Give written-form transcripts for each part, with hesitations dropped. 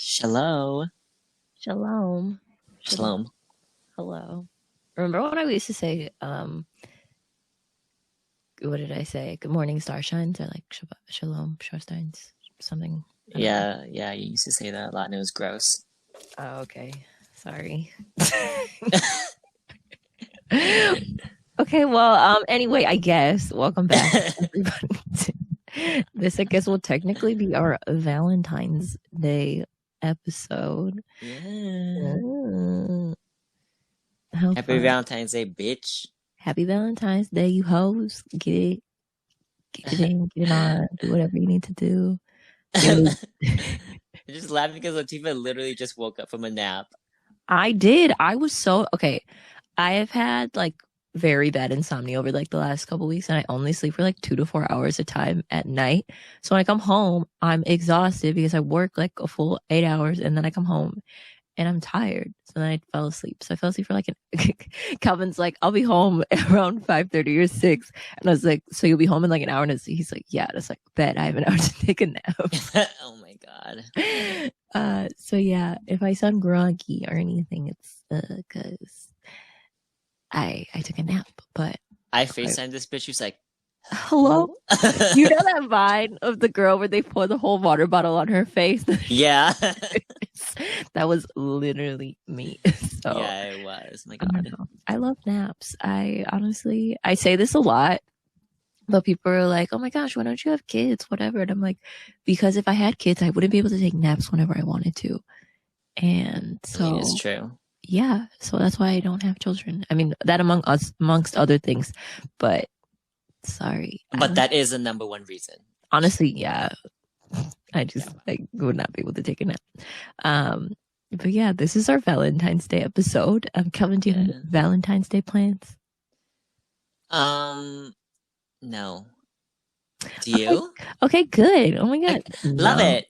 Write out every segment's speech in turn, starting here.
Shalom. Shalom. Shalom. Hello. Remember when I used to say, what did I say? Good morning, starshines, or like shalom, starshines, something. Yeah, you used to say that a lot and it was gross. Oh, okay. Sorry. Okay, well, anyway, I guess. Welcome back, everybody. This, I guess, will technically be our Valentine's Day episode. Yeah. How Happy fun. Valentine's Day, bitch. Happy Valentine's Day, you hoes. Get it in, get it on, do whatever you need to do. I'm just laughing because Latifah literally just woke up from a nap. I did. I was so okay. I have had like very bad insomnia over like the last couple weeks, and I only sleep for like 2 to 4 hours a time at night. So when I come home, I'm exhausted because I work like a full 8 hours, and then I come home and I'm tired. So then I fell asleep. So I fell asleep for like Calvin's like, I'll be home around 5:30 or 6. And I was like, so you'll be home in like an hour? And he's like, yeah. And it's like, bet I have an hour to take a nap. Oh my god. So yeah, if I sound groggy or anything, it's because I took a nap. But I FaceTimed this bitch. She was like, hello? You know that vine of the girl where they pour the whole water bottle on her face? Yeah. That was literally me. So yeah, it was. My god. I love naps. I say this a lot, but people are like, oh my gosh, why don't you have kids? Whatever. And I'm like, because if I had kids, I wouldn't be able to take naps whenever I wanted to. And so I mean, it's true. Yeah. So that's why I don't have children. I mean, that amongst other things, but sorry. But that is the number one reason. Honestly, yeah. I would not be able to take a nap. But yeah, this is our Valentine's Day episode. Kelvin, do you have Valentine's Day plans? No. Do you? Okay, good. Oh my god. Love it.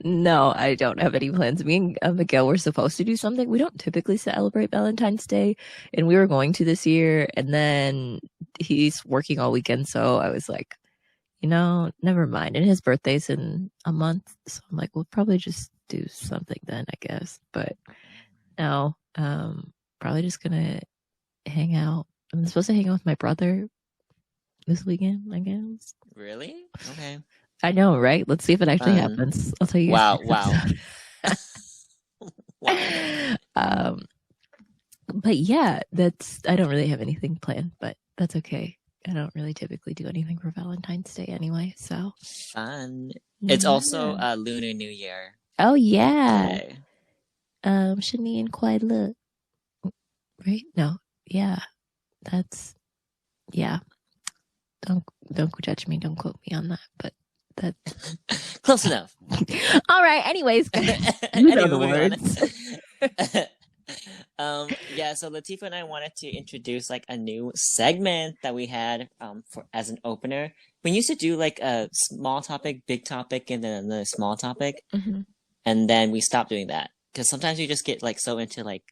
No, I don't have any plans. Me and Miguel were supposed to do something. We don't typically celebrate Valentine's Day, and we were going to this year, and then he's working all weekend, so I was like, never mind. And his birthday's in a month, so I'm like, we'll probably just do something then, I guess. But no, probably just gonna hang out. I'm supposed to hang out with my brother this weekend, I guess. Really? Okay. I know, right? Let's see if it actually happens. I'll tell you guys. Wow. Wow. But yeah, I don't really have anything planned, but that's okay. I don't really typically do anything for Valentine's Day anyway, so. Fun. Yeah. It's also Lunar New Year. Oh, yeah. Shani and Kwai look. Right? No. Yeah. Yeah. Don't judge me. Don't quote me on that, but that's close enough. All right. Anyways, you know the words. Yeah, so Latifah and I wanted to introduce like a new segment that we had as an opener. We used to do like a small topic, big topic, and then another small topic, and then we stopped doing that because sometimes you just get like so into like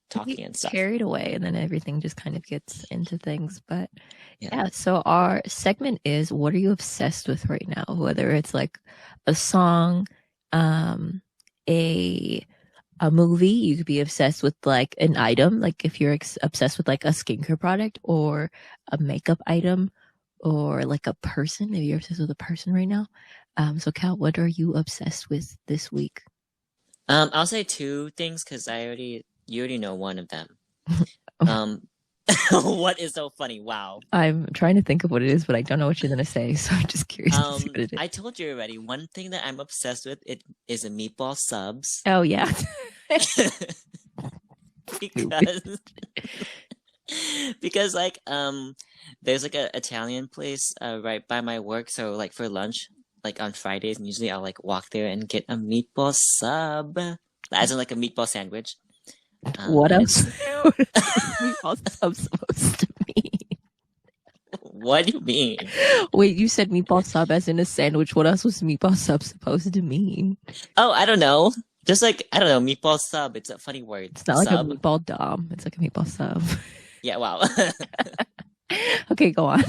talking and stuff, carried away, and then everything just kind of gets into things. But yeah, so our segment is, what are you obsessed with right now? Whether it's like a song, a movie, you could be obsessed with like an item, like if you're obsessed with like a skincare product or a makeup item, or like a person, if you're obsessed with a person right now. So Cal, what are you obsessed with this week? I'll say two things because you already know one of them. What is so funny? Wow. I'm trying to think of what it is, but I don't know what you're gonna say, so I'm just curious to see what it is. I told you already. One thing that I'm obsessed with is a meatball subs. Oh yeah. because like there's like a Italian place right by my work, so like for lunch, like on Fridays, and usually I'll like walk there and get a meatball sub, as in like a meatball sandwich. What else? What is meatball sub supposed to mean? What do you mean? Wait, you said meatball sub as in a sandwich. What else was meatball sub supposed to mean? Oh, I don't know. Just like, I don't know, meatball sub. It's a funny word. It's not sub. Like a meatball dom. It's like a meatball sub. Yeah, wow. Okay, go on.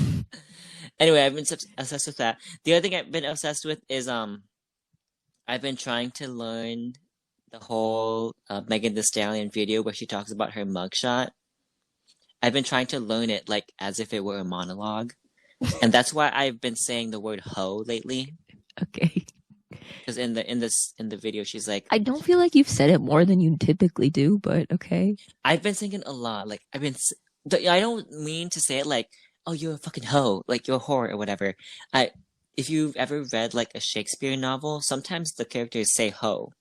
Anyway, I've been obsessed with that. The other thing I've been obsessed with is I I've been trying to learn the whole Megan Thee Stallion video where she talks about her mugshot. I've been trying to learn it like as if it were a monologue. And that's why I've been saying the word hoe lately. Okay. Because in the video she's like, I don't feel like you've said it more than you typically do, but okay. I've been thinking a lot. Like I don't mean to say it like, oh, you're a fucking hoe, like you're a whore or whatever. If you've ever read like a Shakespeare novel, sometimes the characters say hoe,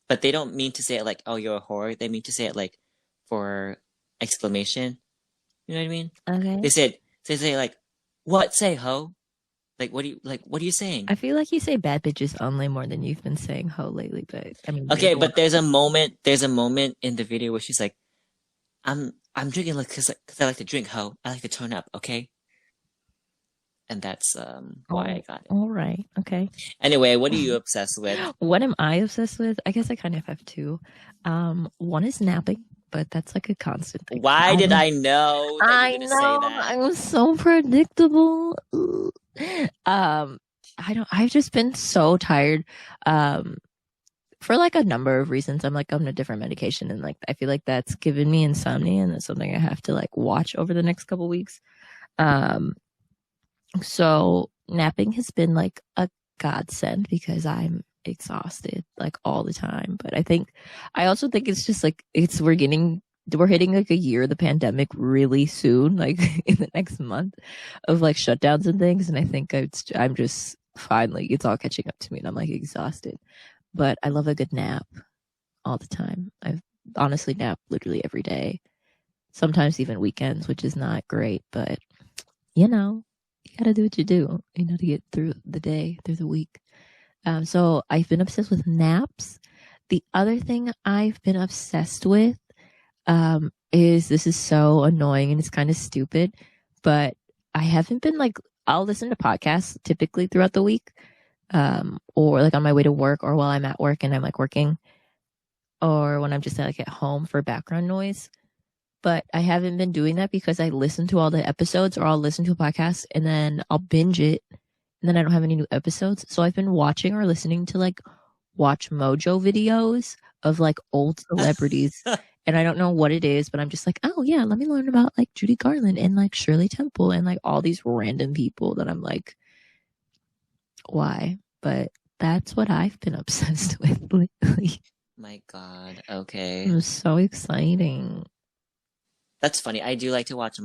but they don't mean to say it like, oh, you're a whore. They mean to say it like for exclamation. You know what I mean? Okay. They say like, what say hoe? Like what are you saying? I feel like you say bad bitches only more than you've been saying hoe lately, but I mean Okay, but there's a moment in the video where she's like, I'm drinking like because I like to drink hoe. I like to turn up, okay? And that's why I got it. All right. Okay. Anyway, what are you obsessed with? What am I obsessed with? I guess I kind of have two. One is napping, but that's like a constant thing. Why did I know that you were going to say that? I was so predictable. I've just been so tired. For like a number of reasons. I'm like on a different medication, and like I feel like that's given me insomnia, and that's something I have to like watch over the next couple weeks. So napping has been like a godsend because I'm exhausted like all the time. But I also think it's just like we're hitting like a year of the pandemic really soon, like in the next month of like shutdowns and things. And I think I'm just finally, it's all catching up to me and I'm like exhausted. But I love a good nap all the time. I've honestly napped literally every day, sometimes even weekends, which is not great, but you gotta do what you do, to get through the day, through the week. So I've been obsessed with naps. The other thing I've been obsessed with is, this is so annoying and it's kind of stupid, but I haven't been like, I'll listen to podcasts typically throughout the week, or like on my way to work, or while I'm at work and I'm like working, or when I'm just like at home for background noise. But I haven't been doing that because I listen to all the episodes, or I'll listen to a podcast and then I'll binge it and then I don't have any new episodes. So I've been watching or listening to like Watch Mojo videos of like old celebrities. And I don't know what it is, but I'm just like, oh yeah, let me learn about like Judy Garland and like Shirley Temple and like all these random people that I'm like, why? But that's what I've been obsessed with lately. My God. Okay. It was so exciting. That's funny. I do like to watch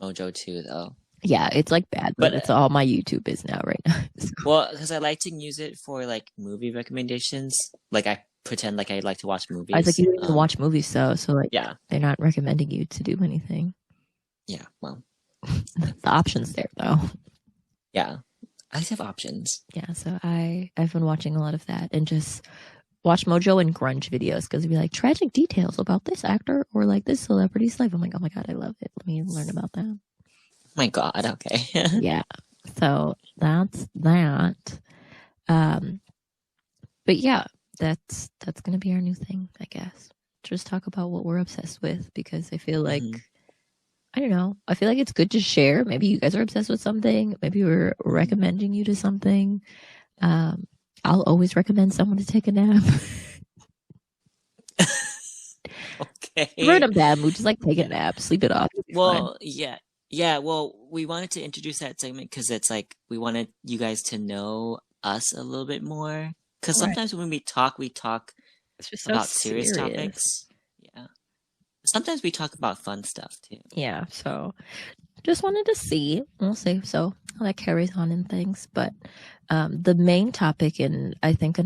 Mojo too, though. Yeah, it's like bad, but it's all my YouTube is now right now. Well, because I like to use it for like movie recommendations. Like I pretend like I like to watch movies. I was like, you don't even watch movies, so like, yeah, they're not recommending you to do anything. Yeah, well, the options there though. Yeah, I have options. Yeah, so I've been watching a lot of that and just Watch Mojo and grunge videos because it'd be like tragic details about this actor or like this celebrity's life. I'm like, oh my God, I love it. Let me learn about that. My God, okay. Yeah. So that's that. But yeah, that's gonna be our new thing, I guess. Just talk about what we're obsessed with, because I feel like I don't know. I feel like it's good to share. Maybe you guys are obsessed with something. Maybe we're recommending you to something. I'll always recommend someone to take a nap. Okay. If we're in a bad mood, just like take a nap, sleep it off. Well, fine. Yeah. Well, we wanted to introduce that segment because it's like we wanted you guys to know us a little bit more. Because sometimes when we talk it's just about so serious topics. Yeah. Sometimes we talk about fun stuff too. Yeah. So just wanted to see. We'll see. So how that carries on and things. But the main topic, and I think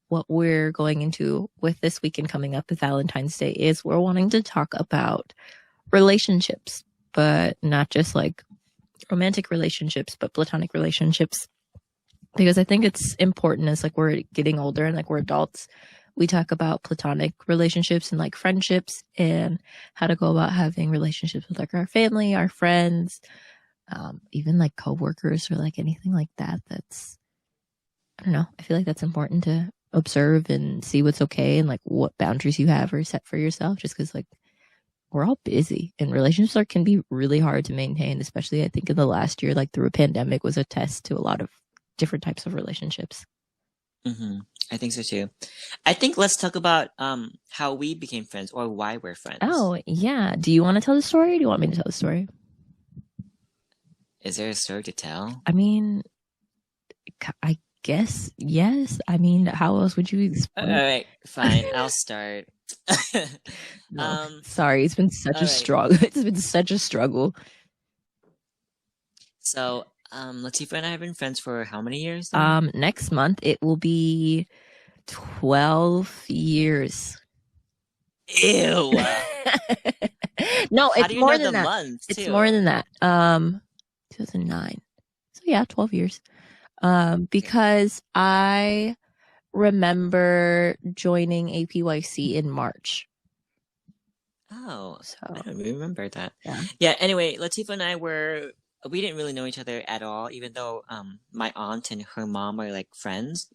what we're going into with this weekend coming up with Valentine's Day, is we're wanting to talk about relationships, but not just like romantic relationships, but platonic relationships. Because I think it's important as like we're getting older and like we're adults, we talk about platonic relationships and like friendships and how to go about having relationships with like our family, our friends, even like coworkers or like anything like that. That's, I don't know. I feel like that's important to observe and see what's okay and like what boundaries you have or set for yourself, just because like we're all busy and relationships can be really hard to maintain, especially I think in the last year, like through a pandemic was a test to a lot of different types of relationships. Hmm. I think so too. I think let's talk about how we became friends or why we're friends. Oh, yeah. Do you want to tell the story or do you want me to tell the story? Is there a story to tell? I mean, I guess yes. I mean, how else would you All explain? right, fine. I'll start. No, um, sorry. It's been such all a right. struggle. It's been such a struggle. So, Latifah and I have been friends for how many years now? Next month it will be 12 years. Ew. No, How it's do you more know than the that. months It's more too? than that. 2009. So yeah, 12 years. Okay. Because I remember joining APYC in March. Oh, I So don't remember that. yeah. Yeah, anyway, Latifah and I we didn't really know each other at all, even though my aunt and her mom are like friends.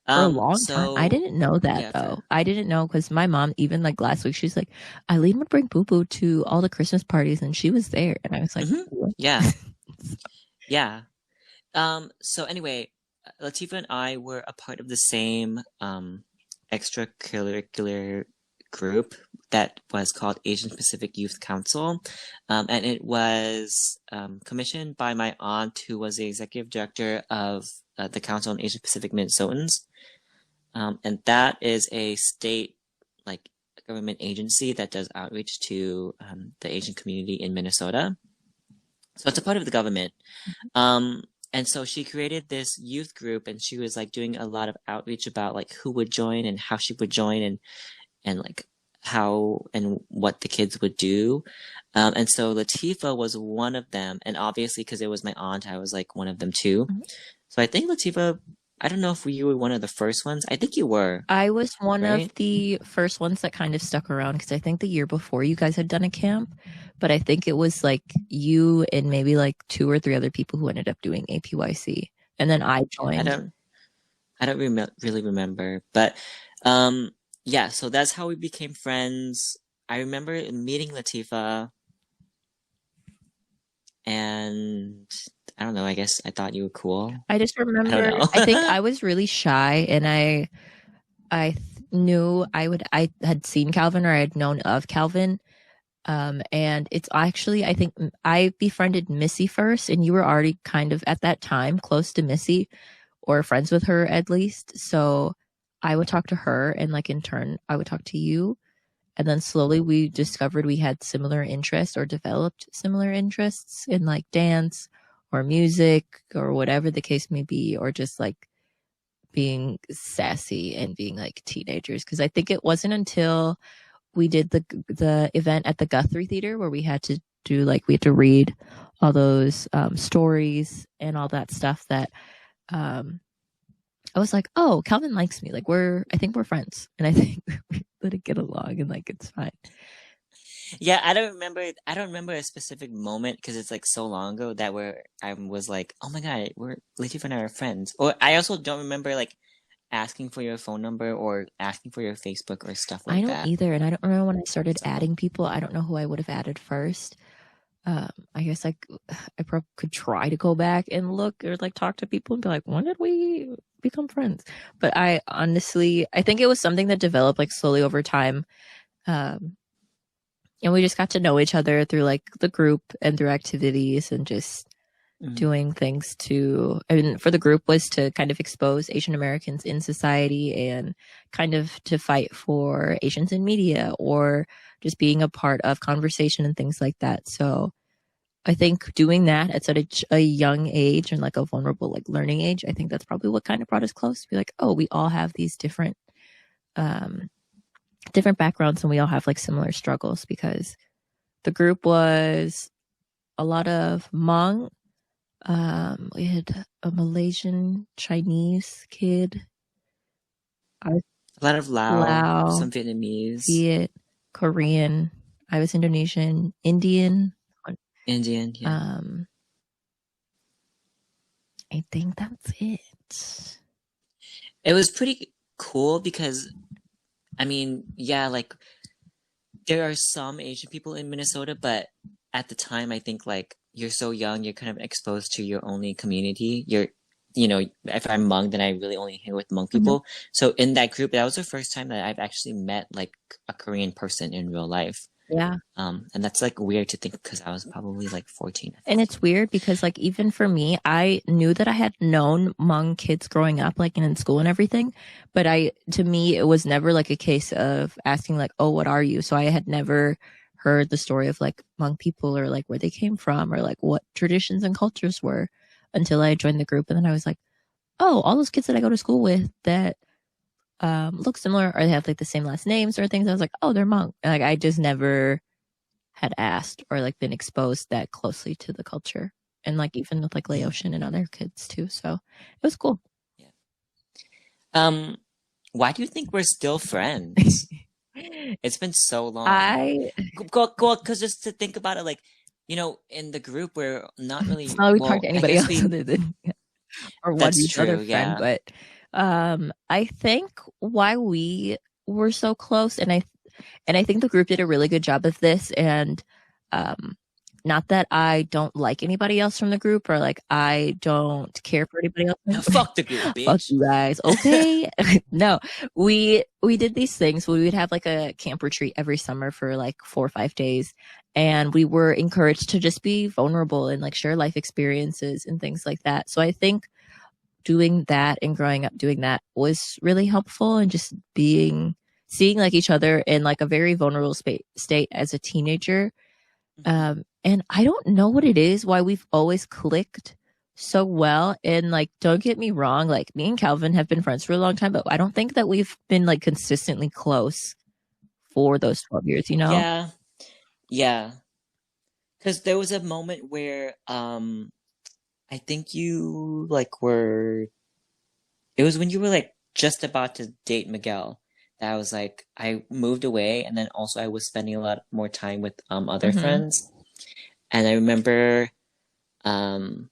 For a long time. I So didn't know that yeah, though. for I didn't know because my mom, even like last week, she's like, Eileen would bring Boo Boo to all the Christmas parties and she was there. And I was like, hmm what? yeah, yeah. So anyway, Latifah and I were a part of the same extracurricular group that was called Asian Pacific Youth Council. And it was commissioned by my aunt, who was the executive director of the Council on Asian Pacific Minnesotans. And that is a state like government agency that does outreach to the Asian community in Minnesota. So it's a part of the government. Um, and so she created this youth group and she was like doing a lot of outreach about like who would join and how she would join and like how and what the kids would do. And so Latifah was one of them. And obviously, because it was my aunt, I was like one of them too. So I think Latifah, I don't know if you were one of the first ones. I think you were, I was one of right? the first ones that kind of stuck around because I think the year before you guys had done a camp, but I think it was like you and maybe like two or three other people who ended up doing APYC. And then I I joined. don't, I don't really remember, but um, yeah. So that's how we became friends. I remember meeting Latifah, and I don't know. I guess I thought you were cool. I just I don't remember, I think know. I was really shy and I knew I had seen Calvin or I had known of Calvin. And it's actually, I think I befriended Missy first, and you were already kind of at that time close to Missy or friends with her at least. So I would talk to her, and like in turn, I would talk to you. And then slowly we discovered we had similar interests or developed similar interests in like dance or music or whatever the case may be, or just like being sassy and being like teenagers. Cause I think it wasn't until we did the event at the Guthrie Theater where we had to do like we had to read all those stories and all that stuff that um, I was like, oh, Calvin likes me. Like I think we're friends, and I think we let it get along, and like it's fine. Yeah, I don't remember. I don't remember a specific moment because it's like so long ago that where I was like, "Oh my God, we're Latifah and I are friends." Or I also don't remember like asking for your phone number or asking for your Facebook or stuff I like don't that. either, and I don't remember when I started So, adding people. I don't know who I would have added first. I guess like I probably could try to go back and look or like talk to people and be like, when did we become friends? But I honestly, I think it was something that developed like slowly over time. Um, and we just got to know each other through like the group and through activities and just mhm. doing things to, I mean, for the group was to kind of expose Asian Americans in society and kind of to fight for Asians in media or just being a part of conversation and things like that. So I think doing that at such a young age and like a vulnerable, like learning age, I think that's probably what kind of brought us close to be like, oh, we all have these um, different backgrounds and we all have like similar struggles because the group was a lot of Hmong. We had a Malaysian Chinese kid. I was A lot of Lao, Lao, some Vietnamese, Viet, Korean. I was Indonesian, Indian. Indian. Yeah, Um, I think that's it. it was pretty cool because I mean, yeah, like there are some Asian people in Minnesota, but at the time, I think like you're so young, you're kind of exposed to your only community. you know, if I'm Hmong, then I really only hang with Hmong Mhm. people. So in that group, that was the first time that I've actually met like a Korean person in real life. Yeah. And that's like weird to think because I was probably like 14 or And it's 15. weird because like even for me, I knew that I had known Hmong kids growing up, like in school and everything. But to me, it was never like a case of asking like, oh, what are you? So I had never heard the story of like Hmong people or like where they came from or like what traditions and cultures were until I joined the group. And then I was like, oh, all those kids that I go to school with that look similar or they have like the same last names or things. I was like, oh, they're Hmong. Like I just never had asked or like been exposed that closely to the culture. And like even with like Mhm. Laotian and other kids too. So it was cool. Yeah. Um, why do you think we're still friends? It's been so long. I Because just to think about it, like, you know, in the group, we're not it's really, not we talk well, to I anybody guess else we, other than or one that's each other true, friend, yeah. but I think why we were so close and I think the group did a really good job of this. And um, not that I don't like anybody else from the group or like I don't care for anybody else. Fuck the group, Fuck bitch. you guys. Okay. No, we did these things. We would have like a camp retreat every summer for like 4 or 5 days. And we were encouraged to just be vulnerable and like share life experiences and things like that. So I think doing that and growing up doing that was really helpful and just seeing like each other in like a very vulnerable state as a teenager. Mhm. And I don't know what it is why we've always clicked so well. And like, don't get me wrong, like me and Calvin have been friends for a long time, but I don't think that we've been like consistently close for those 12 years, you know? Yeah, yeah. Because there was a moment where, I think you like were, it was when you were like just about to date Miguel that I was like, I moved away, and then also I was spending a lot more time with other Mm-hmm. friends. And um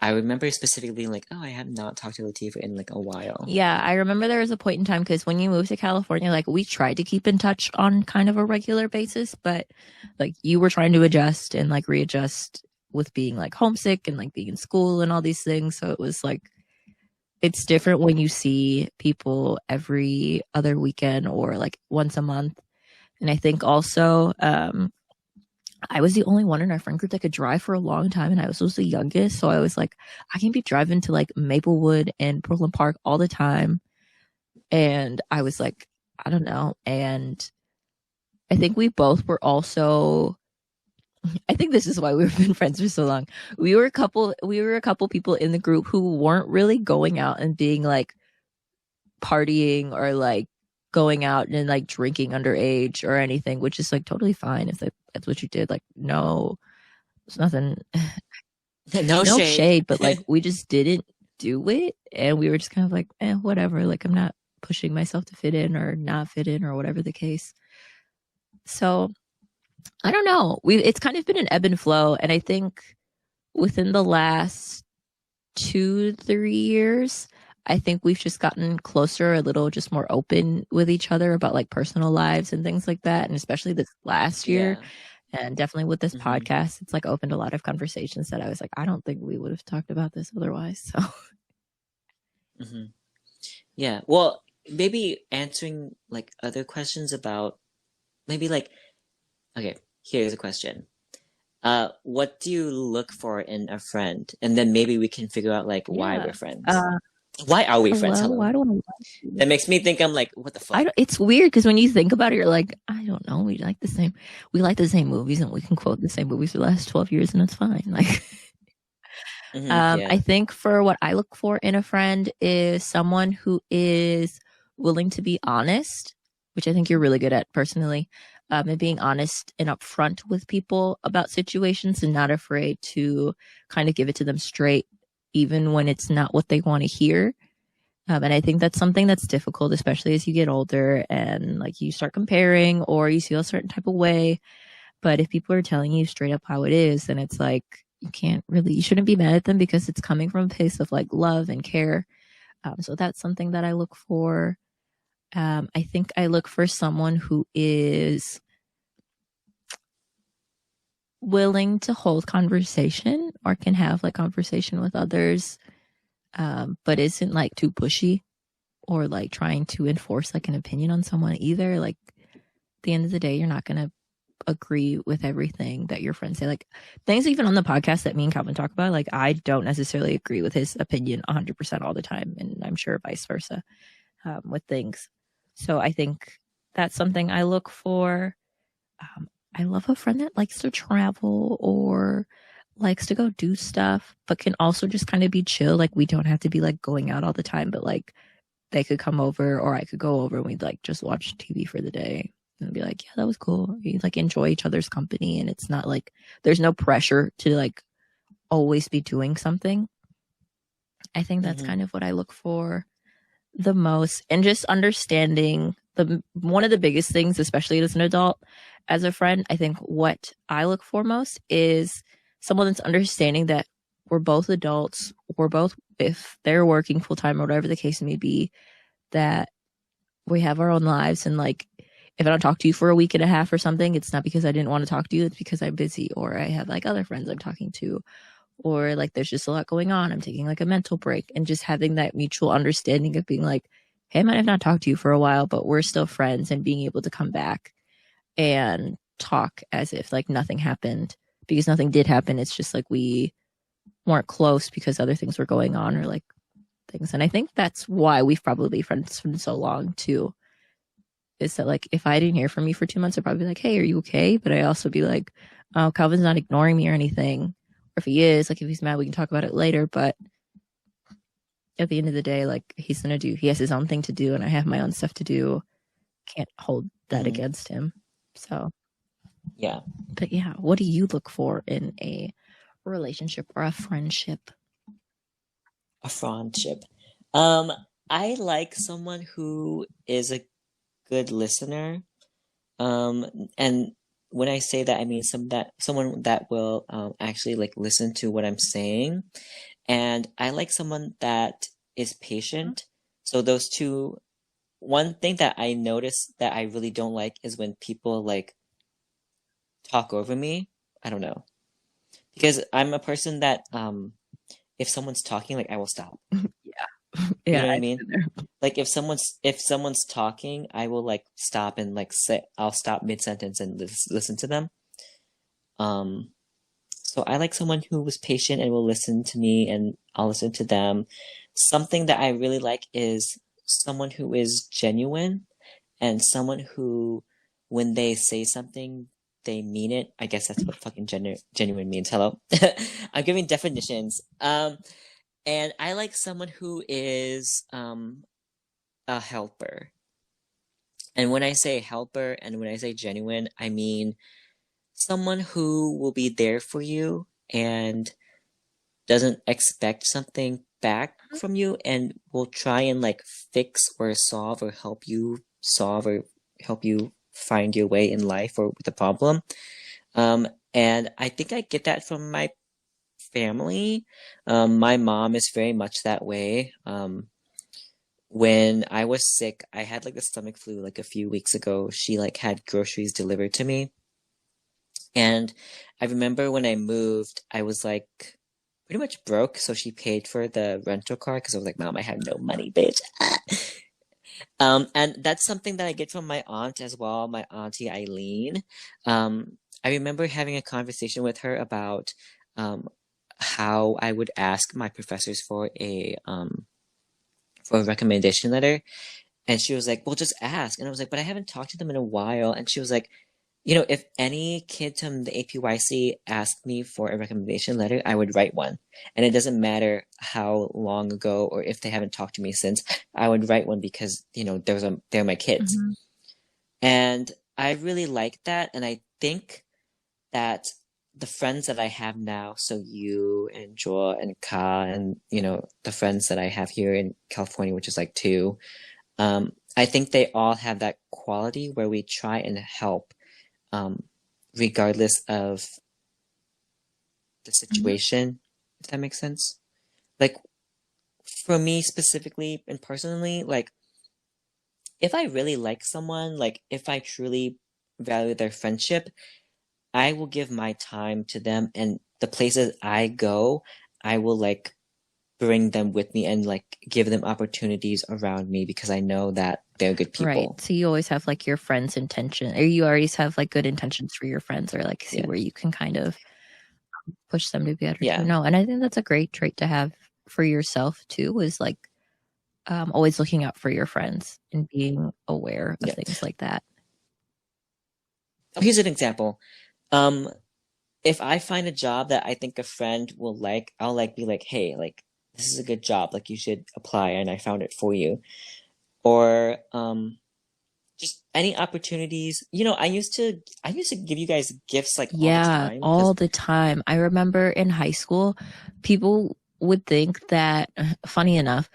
I remember specifically like, oh, I have not talked to Latifah in like a while. Yeah, I remember there was a point in time because when you moved to California, like we tried to keep in touch on kind of a regular basis, but like you were trying to adjust and like readjust with being like homesick and like being in school and all these things. So it was like it's different when you see people every other weekend or like once a month. And I think also I was the only one in our friend group that could drive for a long time, and I was the youngest. So I was like, I can be driving to like Maplewood and Brooklyn Park all the time. And I was like, I don't know. And I think we both were also, I think this is why we've been friends for so long. We were a couple people in the group who weren't really going out and being like partying or like going out and like drinking underage or anything, which is like totally fine if that's what you did. Like, no, it's nothing, No no shade. shade, but like we just didn't do it. And we were just kind of like, whatever. Like, I'm not pushing myself to fit in or not fit in or whatever the case. So I don't know. It's kind of been an ebb and flow. And I think within the last 2, 3 years, I think we've just gotten closer, a little just more open with each other about like personal lives and things like that. And especially this last year, Yeah. and definitely with this Hmm. podcast, it's like opened a lot of conversations that I was like, I don't think we would have talked about this otherwise. So, Hmm. Yeah. Well, maybe answering like other questions about maybe like, okay, here's a question. What do you look for in a friend? And then maybe we can figure out like why yeah. we're friends. Uh, Why are we friends? Hello. Hello. Why do I like you? That makes me think I'm like, what the I fuck? don't, it's weird because when you think about it, you're like, I don't know. We like the same movies and we can quote the same movies for the last 12 years and it's fine. Like, Hmm. I Yeah. think for what I look for in a friend is someone who is willing to be honest, which I think you're really good at personally, and being honest and upfront with people about situations and not afraid to kind of give it to them straight, even when it's not what they want to hear. And I think that's something that's difficult, especially as you get older and like you start comparing or you feel a certain type of way. But if people are telling you straight up how it is, then it's like you shouldn't be mad at them because it's coming from a place of like love and care. So that's something that I look for. I think I look for someone who is willing to hold conversation or can have like conversation with others but isn't like too pushy or like trying to enforce like an opinion on someone either. Like at the end of the day, you're not gonna agree with everything that your friends say. Like things even on the podcast that me and Calvin talk about, like I don't necessarily agree with his opinion 100% all the time, and I'm sure vice versa with things. So I think that's something I look for. I love a friend that likes to travel or likes to go do stuff, but can also just kind of be chill. Like we don't have to be like going out all the time, but like they could come over or I could go over and we'd like just watch TV for the day and be like, yeah, that was cool. We like enjoy each other's company and it's not like there's no pressure to like always be doing something. I think that's Mm-hmm. kind of what I look for the most, and just understanding the one of the biggest things, especially as an adult, as a friend, I think what I look for most is someone that's understanding that we're both adults, we're both, if they're working full time or whatever the case may be, that we have our own lives, and like if I don't talk to you for a week and a half or something, it's not because I didn't want to talk to you, it's because I'm busy or I have like other friends I'm talking to, or like there's just a lot going on, I'm taking like a mental break, and just having that mutual understanding of being like, hey, I might have not talked to you for a while, but we're still friends, and being able to come back and talk as if like nothing happened, because nothing did happen. It's just like we weren't close because other things were going on or like things. And I think that's why we've probably been friends for so long too, is that like if I didn't hear from you for 2 months, I'd probably be like, hey, are you okay? But I also be like, oh, Calvin's not ignoring me or anything. Or if he is, like if he's mad, we can talk about it later. But at the end of the day, like he has his own thing to do and I have my own stuff to do. Can't hold that Mm-hmm. against him. So, Yeah, but yeah, what do you look for in a relationship or a friendship? a friendship. Um, I like someone who is a good listener. And when I say that, I mean someone that will actually like listen to what I'm saying. And I like someone that is patient. So those two, one thing that I notice that I really don't like is when people like talk over me. I don't know. Because I'm a person that if someone's talking, like I will stop. Yeah, You yeah, know what I I've mean? been there. Like if someone's talking, I will like stop and like say I'll stop mid sentence and listen to them. Um, so I like someone who was patient and will listen to me and I'll listen to them. Something that I really like is someone who is genuine and someone who, when they say something, they mean it. I guess that's what fucking genuine means. Hello. I'm giving definitions. And I like someone who is a helper. And when I say helper and when I say genuine, I mean someone who will be there for you and doesn't expect something back from you and will try and like fix or solve or help you solve or help you find your way in life or with a problem. And I think I get that from my family. My mom is very much that way. When I was sick, I had like the stomach flu like a few weeks ago. She like had groceries delivered to me. And I remember when I moved, I was like pretty much broke. So she paid for the rental car because I was like, Mom, I have no money, bitch. And that's something that I get from my aunt as well, my auntie Eileen. I remember having a conversation with her about um, how I would ask my professors for a recommendation letter. And she was like, well, just ask. And I was like, but I haven't talked to them in a while. And she was like, if any kid from the APYC asked me for a recommendation letter, I would write one. And it doesn't matter how long ago or if they haven't talked to me since, I would write one because, they're my kids. Mm-hmm. And I really like that. And I think that the friends that I have now, so you and Joa and Ka and, the friends that I have here in California, which is like two, I think they all have that quality where we try and help, regardless of the Mm-hmm. situation, if that makes sense. Like for me specifically and personally, like if I really like someone, like if I truly value their friendship, I will give my time to them and the places I go, I will like bring them with me and like give them opportunities around me because I know that they're good Right. people. So you always have like your friends' intention, or you always have like good intentions for your friends, or like see Yeah. where you can kind of push them to be better too. Yeah. No, and I think that's a great trait to have for yourself too, is like always looking out for your friends and being aware of Yeah. things like that. Here's an example. Um, if I find a job that I think a friend will like, I'll like be like, hey, like this is a good job, like you should apply and I found it for you. Or just any opportunities. You know, I used to give you guys gifts like all the Yeah, time all because the time. I remember in high school, people would think that, funny enough,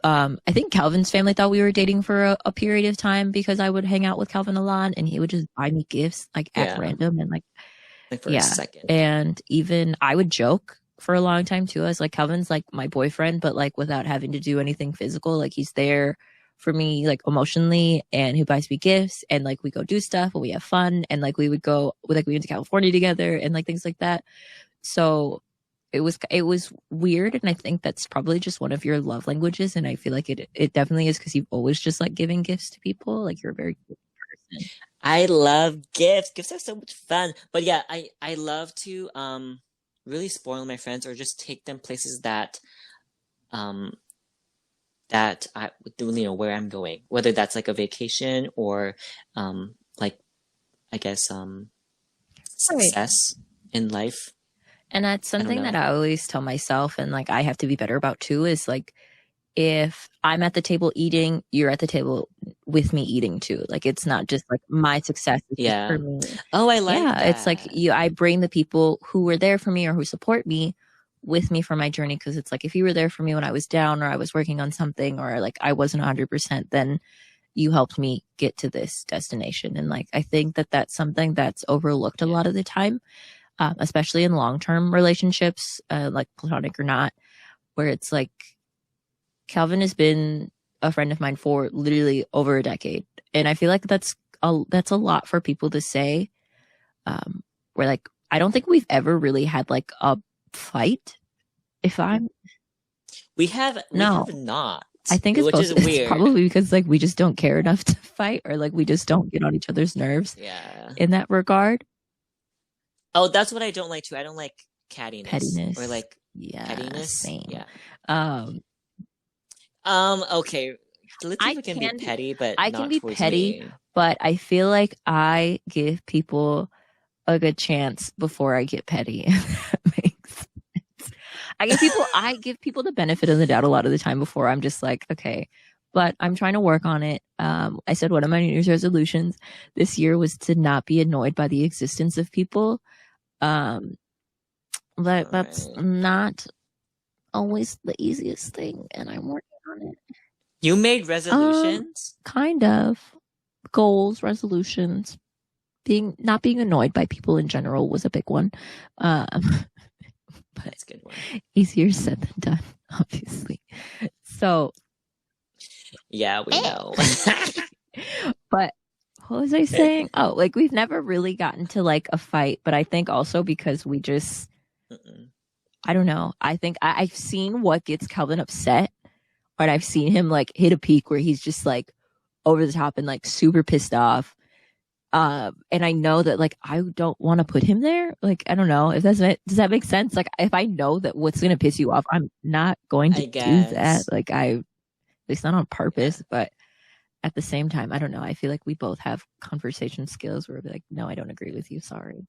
I think Calvin's family thought we were dating for a period of time because I would hang out with Calvin a lot and he would just buy me gifts like at yeah, random and like for a yeah. second. And even I would joke for a long time too. I was like, Calvin's like my boyfriend, but like without having to do anything physical. Like he's there for me, like emotionally, and he buys me gifts and like we go do stuff and we have fun. And like we went to California together and like things like that. So it was weird. And I think that's probably just one of your love languages. And I feel like it definitely is because you've always just like giving gifts to people. Like you're a very good person. I love gifts. Gifts are so much fun. But yeah, I love to really spoil my friends or just take them places um that I do, you know, where I'm going, whether that's like a vacation or like I guess Right. success in life. And that's I don't something that know. I always tell myself and like I have to be better about too, is like if I'm at the table eating, you're at the table with me eating too. Like it's not just like my success is just for Yeah. me. Oh, I like Yeah, it's like that. I bring the people who were there for me or who support me with me for my journey, because it's like if you were there for me when I was down or I was working on something or like I wasn't 100%, then you helped me get to this destination. And like I think that that's something that's overlooked a Yeah. lot of the time, especially in long-term relationships, like platonic or not, where it's like Calvin has been a friend of mine for literally over a decade, and I feel like that's a lot for people to say. Where like I don't think we've ever really had like a fight. If I'm We have No, not, I think it's which both. is It's weird. probably because like we just don't care enough to fight, or like we just don't get on each other's nerves Yeah. in that regard. Oh, that's what I don't like too. I don't like cattiness or Pettiness, like yeah, pettiness. same. Yeah. Um, Okay. I Latifah can be can be petty, but I can not be towards petty, me. but I feel like I give people a good chance before I get petty. If that makes sense. I give people the benefit of the doubt a lot of the time before I'm just like, okay, but I'm trying to work on it. I said one of my New Year's resolutions this year was to not be annoyed by the existence of people. Um, but All that's right. not always the easiest thing, and I'm working on it. You made Um, resolutions? kind of goals, resolutions, being not being annoyed by people in general was a big one. Um, but That's a good one. easier said than done, obviously. So, Yeah, we know. but what was I saying? Oh, like we've never really gotten to like a fight, but I think also because we just, Mm-mm. I don't know. I think I've seen what gets Calvin upset, and I've seen him like hit a peak where he's just like over the top and like super pissed off. And I know that like I don't want to put him there. Like I don't know if does that make sense? Like if I know that what's gonna piss you off, I'm not going to I do that. guess. Like it's not on Yeah. purpose, but at the same time, I don't know. I feel like we both have conversation skills where we're like, no, I don't agree with you. Sorry.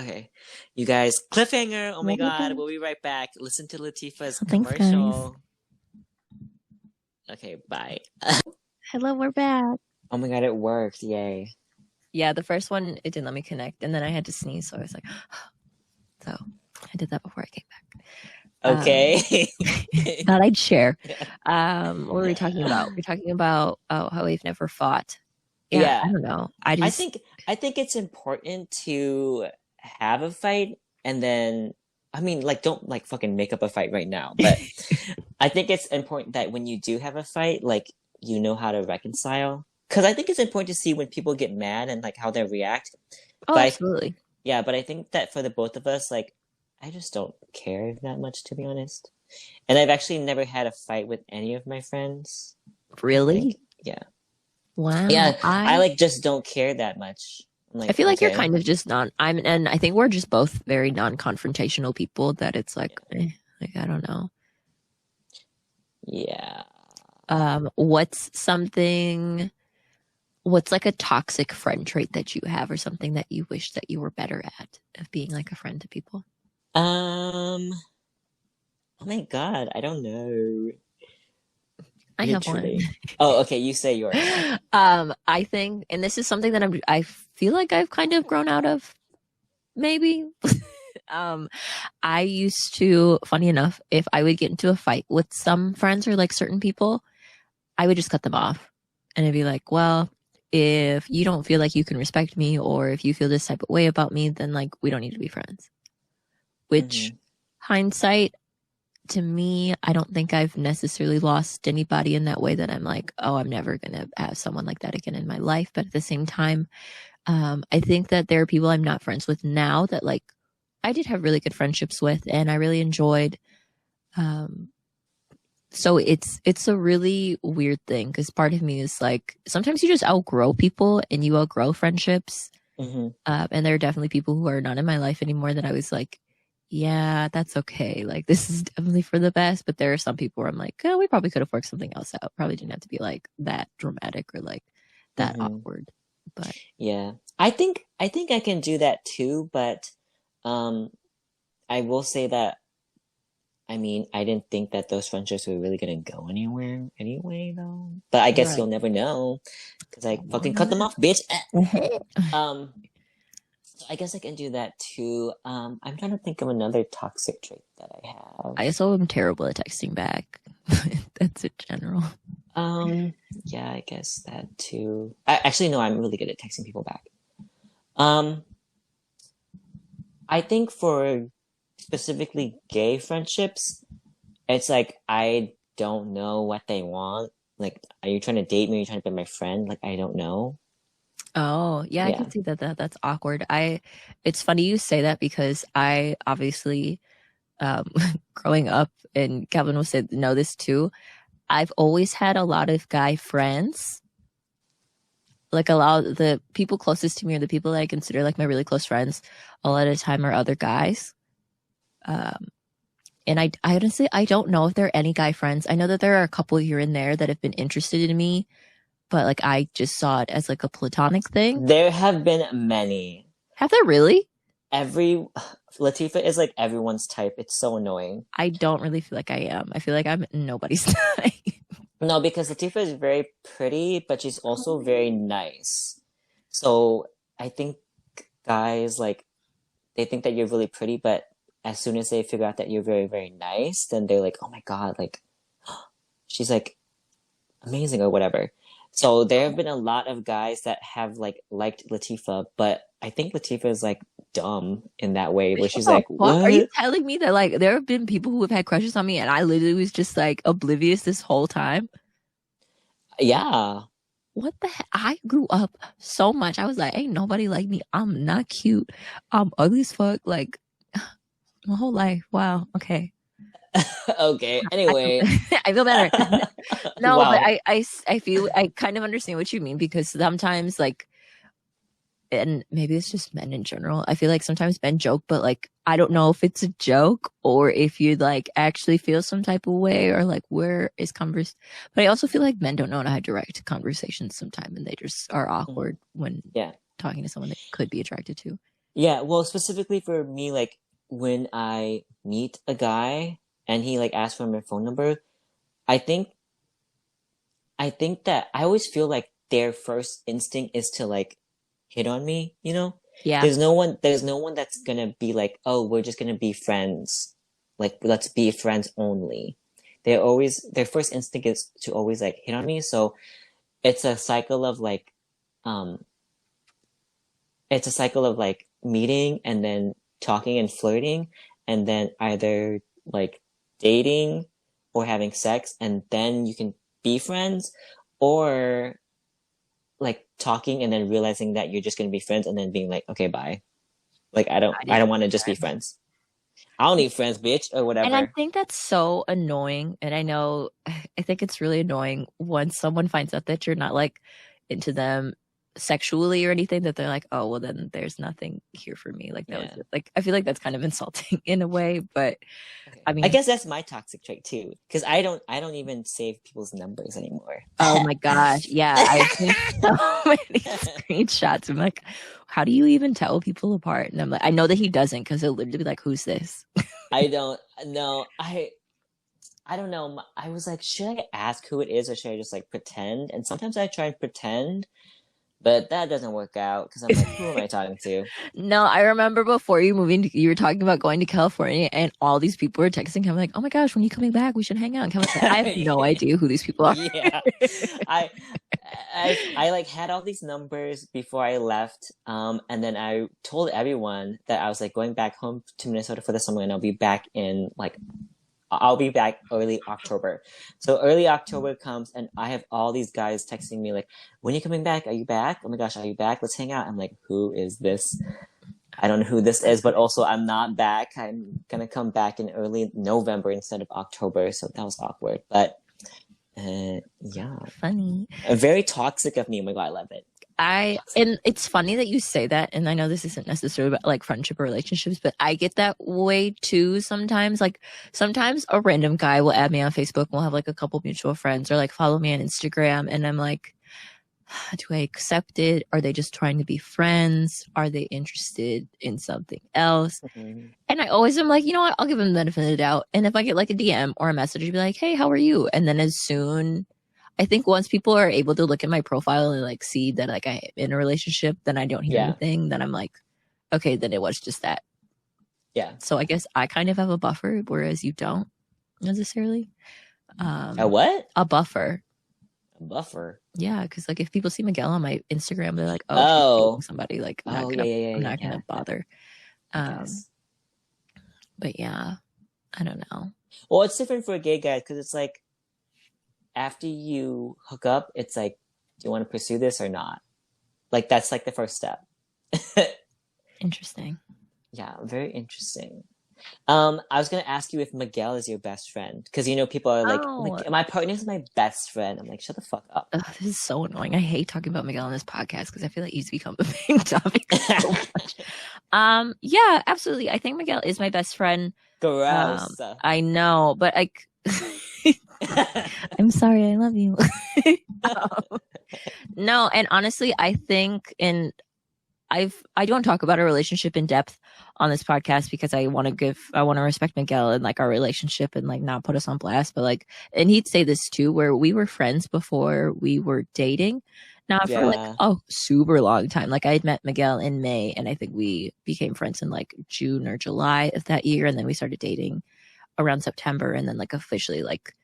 Okay. You guys, cliffhanger. Oh my We'll be God. back. We'll be right back. Listen to Latifah's Thanks, guys. commercial. Okay, bye. Hello, we're back. Oh my God, it worked. Yay. Yeah, the first one it didn't let me connect, and then I had to sneeze, so I was like, so I did that before I came back. Okay. Thought I'd share. What were we talking about? We're talking about how we've never fought. Yeah, Yeah. I don't know. I think I think it's important to have a fight and then I mean like don't like fucking make up a fight right now, but I think it's important that when you do have a fight, like you know how to reconcile. Because I think it's important to see when people get mad and like how they react. Oh, But absolutely. yeah, but I think that for the both of us, like I just don't care that much to be honest. And I've actually never had a fight with any of my friends. I think. Really? Yeah. Wow. Yeah, I like just don't care that much. I'm I like, feel like you're okay. kind of just not. And I think we're just both very non-confrontational people. That it's like, like I don't know. Yeah. What's something? What's like a toxic friend trait that you have, or something that you wish that you were better at of being like a friend to people? Um, oh my God, I don't know. I have one. Literally. Oh, okay, you say yours. I think, and this is something that I feel like I've kind of grown out of, maybe. um, I used to, funny enough, if I would get into a fight with some friends or like certain people, I would just cut them off. And I'd be like, well, if you don't feel like you can respect me, or if you feel this type of way about me, then like we don't need to be friends. Which, Hmm. hindsight, to me, I don't think I've necessarily lost anybody in that way that I'm like, oh, I'm never going to have someone like that again in my life. But at the same time, I think that there are people I'm not friends with now that like I did have really good friendships with and I really enjoyed. Um, so it's a really weird thing because part of me is like sometimes you just outgrow people and you outgrow friendships. Hmm. And there are definitely people who are not in my life anymore that I was like, yeah, that's okay. Like this is definitely for the best. But there are some people where I'm like, oh, we probably could have worked something else out. Probably didn't have to be like that dramatic or like that Hmm. awkward. But Yeah. I think I can do that too, but um I will say that I mean, I didn't think that those friendships were really gonna go anywhere anyway, though. But I guess right. you'll never know because I We'll fucking cut never them off, bitch. Eh. know. Um, so I guess I can do that too. I'm trying to think of another toxic trait that I have. I also am terrible at texting back. That's in general. Yeah, I guess that too. Actually, no, I'm really good at texting people back. Um, I think for specifically gay friendships, it's like I don't know what they want. Like, are you trying to date me? Are you trying to be my friend? Like, I don't know. Oh, yeah, I Yeah. can see that's awkward. It's funny you say that because I obviously um growing up, and Calvin will say know this too. I've always had a lot of guy friends. Like a lot of the people closest to me, or the people that I consider like my really close friends, a lot of the time are other guys. Um, and I honestly I don't know if there are any guy friends. I know that there are a couple here and there that have been interested in me, but like I just saw it as like a platonic thing. There have been many. Have there really? Every Latifa is like everyone's type. It's so annoying. I don't really feel like I am. I feel like I'm nobody's type. No, because Latifa is very pretty, but she's Oh, also very really? nice. So I think guys like they think that you're really pretty, but as soon as they figure out that you're very, very nice, then they're like, oh my God, like she's like amazing or whatever. So there have been a lot of guys that have like liked Latifa, but I think Latifa is like dumb in that way where What she's the like, fuck? Are you what? telling me that like there have been people who have had crushes on me and I literally was just like oblivious this whole time? Yeah. What the heck? I grew up so much. I was like, ain't nobody like me. I'm not cute. I'm ugly as fuck. Like my whole life. Wow. Okay. Okay. I feel, Anyway. I feel better. No, but Wow. I feel I kind of understand what you mean because sometimes like, and maybe it's just men in general. I feel like sometimes men joke, but like I don't know if it's a joke or if you like actually feel some type of way or like where is converse. But I also feel like men don't know how to direct conversations sometimes, and they just are Mhm. awkward when Yeah. talking to someone they could be attracted to. Yeah. Well, specifically for me, like when I meet a guy and he like asks for my phone number, I think I think that I always feel like their first instinct is to like hit on me, you know? Yeah. There's no one that's gonna be like, oh, we're just gonna be friends. Like, let's be friends only. Their first instinct is to always like hit on me. So it's a cycle of like, um, it's a cycle of like meeting and then talking and flirting and then either like dating or having sex and then you can be friends or like talking and then realizing that you're just gonna be friends and then being like, okay, bye. Like I I didn't don't want want to to be just be friends. friends. I don't need friends, bitch, or And I whatever. think that's so annoying. And I know, I think it's really annoying when someone finds out that you're not like into them sexually or anything, that they're like, oh, well, then there's nothing here for me. Like, that was Yeah. it. Like, I feel like that's kind of insulting in a way. But Okay. I I mean, guess that's my toxic trait too, because I don't even save people's numbers anymore. oh my gosh. Yeah. I've seen so many screenshots. I'm like, how do you even tell people apart? And I'm like, I know that he doesn't, because he'll literally be like, who's this? I don't know. I don't know. I was like, should I ask who it is or should I just like pretend? And sometimes I try and pretend, but that doesn't work out because I'm like, who am I talking to? No, I remember before you moving, you were talking about going to California, and all these people were texting him like, "Oh my gosh, when you coming back, we should hang out." And Kevin's like, I have no idea who these people are. Yeah. I, I like had all these numbers before I left. And then I told everyone that I was like going back home to Minnesota for the summer and I'll be back in like I'll be back early October. So early October comes and I have all these guys texting me like, when are you coming back? Are you back? Oh my gosh, are you back? Let's hang out. I'm like, who is this? I don't know who this is, but also I'm not back. I'm gonna come back in early November instead of October. So that was awkward. But yeah. Funny. Very toxic of me. Oh my god, I love it. And it's funny that you say that, and I know this isn't necessarily about like friendship or relationships, but I get that way too sometimes. Like sometimes a random guy will add me on Facebook and we'll have like a couple mutual friends, or like follow me on Instagram, and I'm like, do I accept it? Are they just trying to be friends? Are they interested in something else? Mm-hmm. And I always am like, you know what? I'll give them the benefit of the doubt. And if I get like a DM or a message, I'd be like, hey, how are you? And then I think once people are able to look at my profile and like see that like I'm in a relationship, then I don't hear anything. Then I'm like, okay, then it was just that. Yeah. So I guess I kind of have a buffer, whereas you don't necessarily. A what? A buffer. A buffer. Yeah, because like if people see Miguel on my Instagram, they're like, "Oh, she's somebody." Like, I'm not gonna bother. But yeah, I don't know. Well, it's different for a gay guy because it's like after you hook up, it's like, do you want to pursue this or not? Like that's like the first step. Interesting. Yeah, very interesting. I was gonna ask you if Miguel is your best friend because you know people are like, my partner's my best friend. I'm like, shut the fuck up. This is so annoying. I hate talking about Miguel on this podcast because I feel like he's become a big topic so much. Yeah, absolutely. I think Miguel is my best friend. Gross. I know, but I'm sorry. I love you. No, and honestly, I think I don't talk about our relationship in depth on this podcast because I want to respect Miguel and like our relationship and like not put us on blast. But like, and he'd say this too, where we were friends before we were dating. Now for like a super long time. Like I had met Miguel in May, and I think we became friends in like June or July of that year, and then we started dating around September, and then like officially like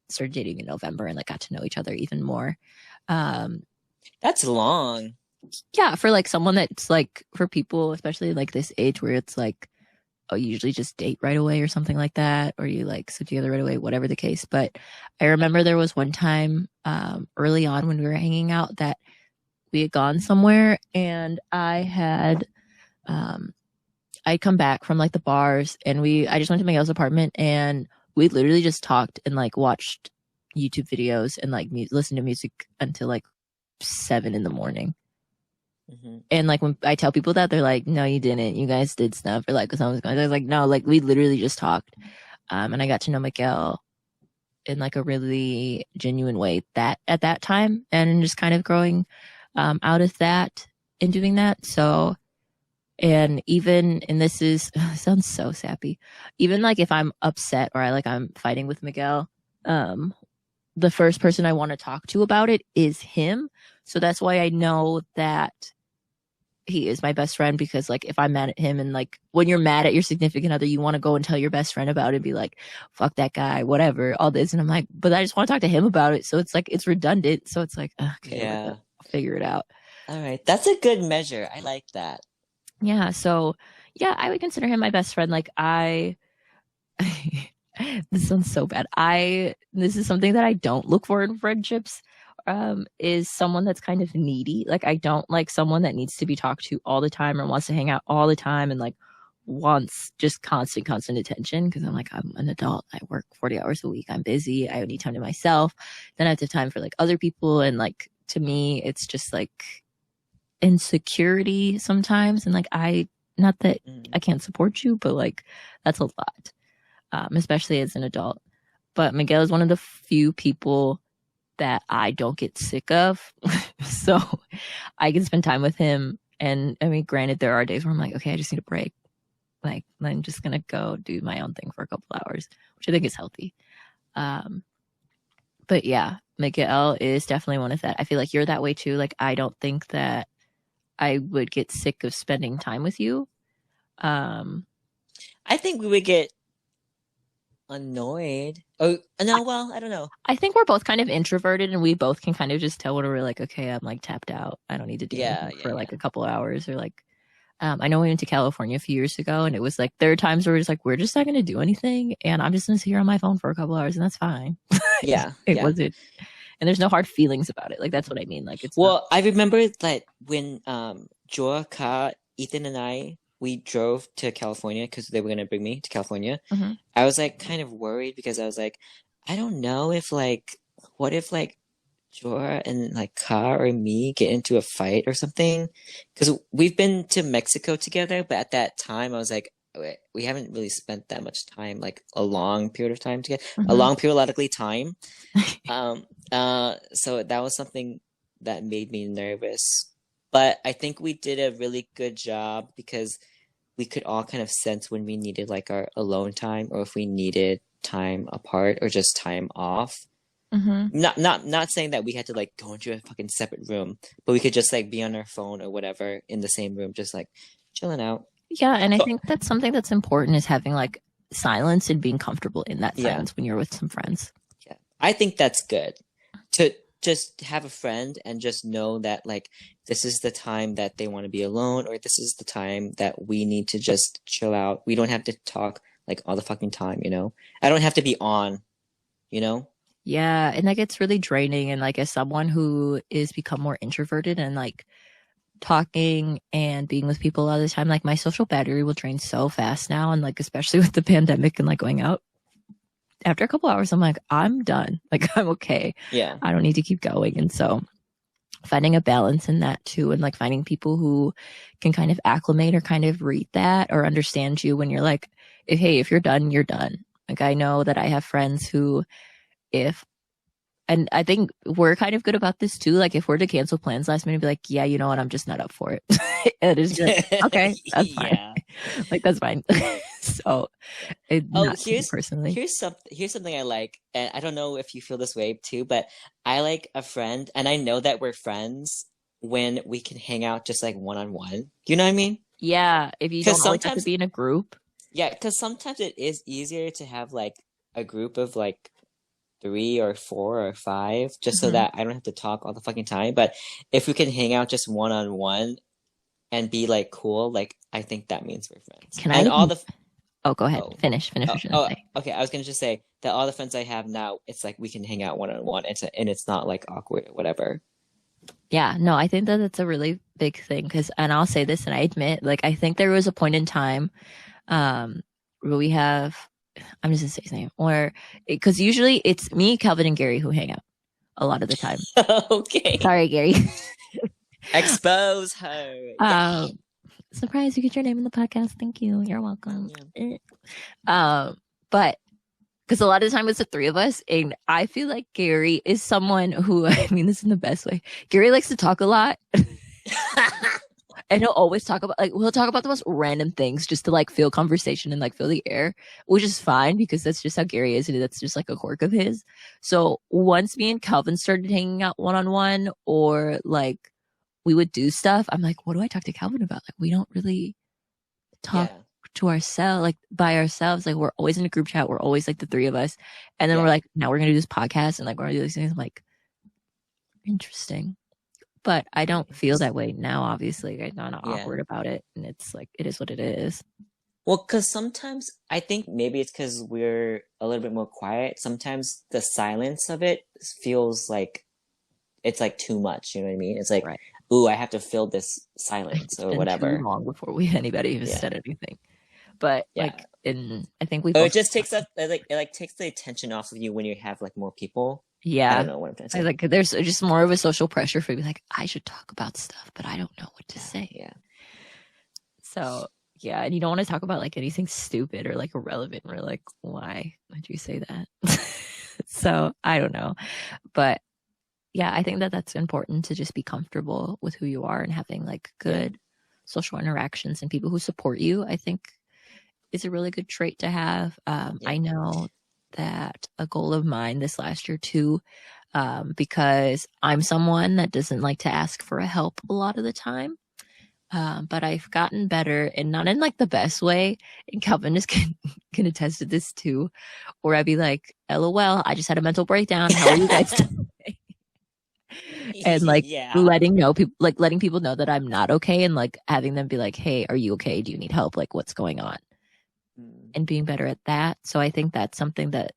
started dating in November, and like got to know each other even more. That's long. Yeah, for like someone that's like, for people especially like this age where it's like, oh, you usually just date right away or something like that, or you like sit together right away, whatever the case. But I remember there was one time early on when we were hanging out that we had gone somewhere, and I'd come back from like the bars, and I just went to Miguel's apartment, and we literally just talked and like watched YouTube videos and like listened to music until like 7 a.m. Mm-hmm. And like when I tell people that, they're like, no, you didn't. You guys did stuff. Or like, I was like, no, like we literally just talked. And I got to know Miguel in like a really genuine way at that time, and just kind of growing out of that and doing that. So, and this sounds so sappy. Even like if I'm upset or I'm fighting with Miguel, the first person I want to talk to about it is him. So that's why I know that he is my best friend, because like if I'm mad at him, and like when you're mad at your significant other, you want to go and tell your best friend about it and be like, fuck that guy, whatever, all this. And I'm like, but I just want to talk to him about it. So it's like, it's redundant. So it's like, okay, I'll figure it out. All right. That's a good measure. I like that. Yeah. So yeah, I would consider him my best friend. Like this sounds so bad. This is something that I don't look for in friendships. Is someone that's kind of needy. Like I don't like someone that needs to be talked to all the time or wants to hang out all the time and like wants just constant attention because I'm like, I'm an adult. I work 40 hours a week. I'm busy. I need time to myself. Then I have to time for like other people. And like, to me, it's just like insecurity sometimes. And like, not that I can't support you, but like, that's a lot, especially as an adult. But Miguel is one of the few people that I don't get sick of. So I can spend time with him. And I mean, granted, there are days where I'm like, okay, I just need a break. Like, I'm just going to go do my own thing for a couple hours, which I think is healthy. But yeah, Miguel is definitely one of that. I feel like you're that way too. Like, I don't think that I would get sick of spending time with you. I think we would get annoyed. Oh no, well, I don't know. I think we're both kind of introverted, and we both can kind of just tell when we're like, okay, I'm like tapped out. I don't need to do anything for like a couple hours, or like, I know we went to California a few years ago, and it was like there are times where it's like we're just not going to do anything, and I'm just going to sit here on my phone for a couple hours, and that's fine. Yeah, it wasn't, and there's no hard feelings about it. Like that's what I mean. Like it's I remember that when Joa, Ka, Ethan, and we drove to California because they were going to bring me to California. Mm-hmm. I was like kind of worried because I was like, I don't know if like, what if like Joa and like Ka or me get into a fight or something? Because we've been to Mexico together, but at that time I was like, we haven't really spent that much time, like a long period of time together, a long periodically time. So that was something that made me nervous. But I think we did a really good job because we could all kind of sense when we needed like our alone time or if we needed time apart or just time off. Not saying that we had to like go into a fucking separate room, but we could just like be on our phone or whatever in the same room, just like chilling out. Yeah, and I think that's something that's important is having like silence and being comfortable in that silence when you're with some friends. Yeah, I think that's good to just have a friend and just know that like this is the time that they want to be alone or this is the time that we need to just chill out. We don't have to talk like all the fucking time, you know? I don't have to be on, you know? Yeah, and that gets really draining. And like as someone who is become more introverted and like talking and being with people all the time, like my social battery will drain so fast now. And like especially with the pandemic and like going out, after a couple hours, I'm like, I'm done. Like I'm okay. Yeah. I don't need to keep going. And so finding a balance in that too, and like finding people who can kind of acclimate or kind of read that or understand you when you're like, if you're done, you're done. Like I know that I have friends who and I think we're kind of good about this too. Like if we're to cancel plans last minute, be like, yeah, you know what? I'm just not up for it. And it's just okay. That's fine. Yeah. Like that's fine. So, here's something I like, and I don't know if you feel this way too, but I like a friend, and I know that we're friends when we can hang out just like one-on-one. You know what I mean? Yeah. If you don't always have to be in a group. Yeah, because sometimes it is easier to have like a group of like 3 or 4 or 5 just so that I don't have to talk all the fucking time. But if we can hang out just one-on-one and be like cool, like I think that means we're friends. Go ahead. Finish what you're gonna say. Okay, I was gonna just say that all the friends I have now, it's like we can hang out one-on-one and it's not like awkward or whatever. Yeah, no, I think that that's a really big thing and I'll say this and I admit, like I think there was a point in time where we have I'm just gonna say his name, or because usually it's me, Calvin, and Gary who hang out a lot of the time. Okay. Sorry, Gary. Expose her. Surprise! You get your name in the podcast. Thank you. You're welcome. Yeah. But because a lot of the time it's the 3 of us, and I feel like Gary is someone who I mean this in the best way. Gary likes to talk a lot. And he'll always talk about we'll talk about the most random things just to like fill conversation and like fill the air, which is fine because that's just how Gary is and that's just like a quirk of his. So once me and Calvin started hanging out one-on-one or like we would do stuff, I'm like, what do I talk to Calvin about? Like we don't really talk to ourselves, like by ourselves. Like we're always in a group chat. We're always like the 3 of us. And then we're like, now we're going to do this podcast and like we're going to do these things. I'm like, interesting. But I don't feel that way now, obviously. I'm not awkward about it. And it's like, it is what it is. Well, because sometimes I think maybe it's because we're a little bit more quiet. Sometimes the silence of it feels like it's like too much. You know what I mean? It's like, ooh, I have to fill this silence or whatever. Too long before anybody has said anything. but Yeah. like in I think we Or it both just takes up it like takes the attention off of you when you have like more people. I yeah. don't know what I'm trying to I say. like there's just more of a social pressure for me like I should talk about stuff, but I don't know what to Yeah, say. yeah. So yeah, and you don't want to talk about like anything stupid or like irrelevant. We're like, why would you say that? So I don't know, but yeah, I think that that's important to just be comfortable with who you are and having like Yeah. good social interactions and people who support you. I think is a really good trait to have. Yeah. I know that a goal of mine this last year too, because I'm someone that doesn't like to ask for a help a lot of the time. But I've gotten better and not in like the best way. And Calvin is can attest to this too, where I'd be like, LOL, I just had a mental breakdown. How are you guys doing? And like Yeah. letting people know that I'm not okay and like having them be like, hey, are you okay? Do you need help? Like what's going on? Mm. And being better at that. So I think that's something that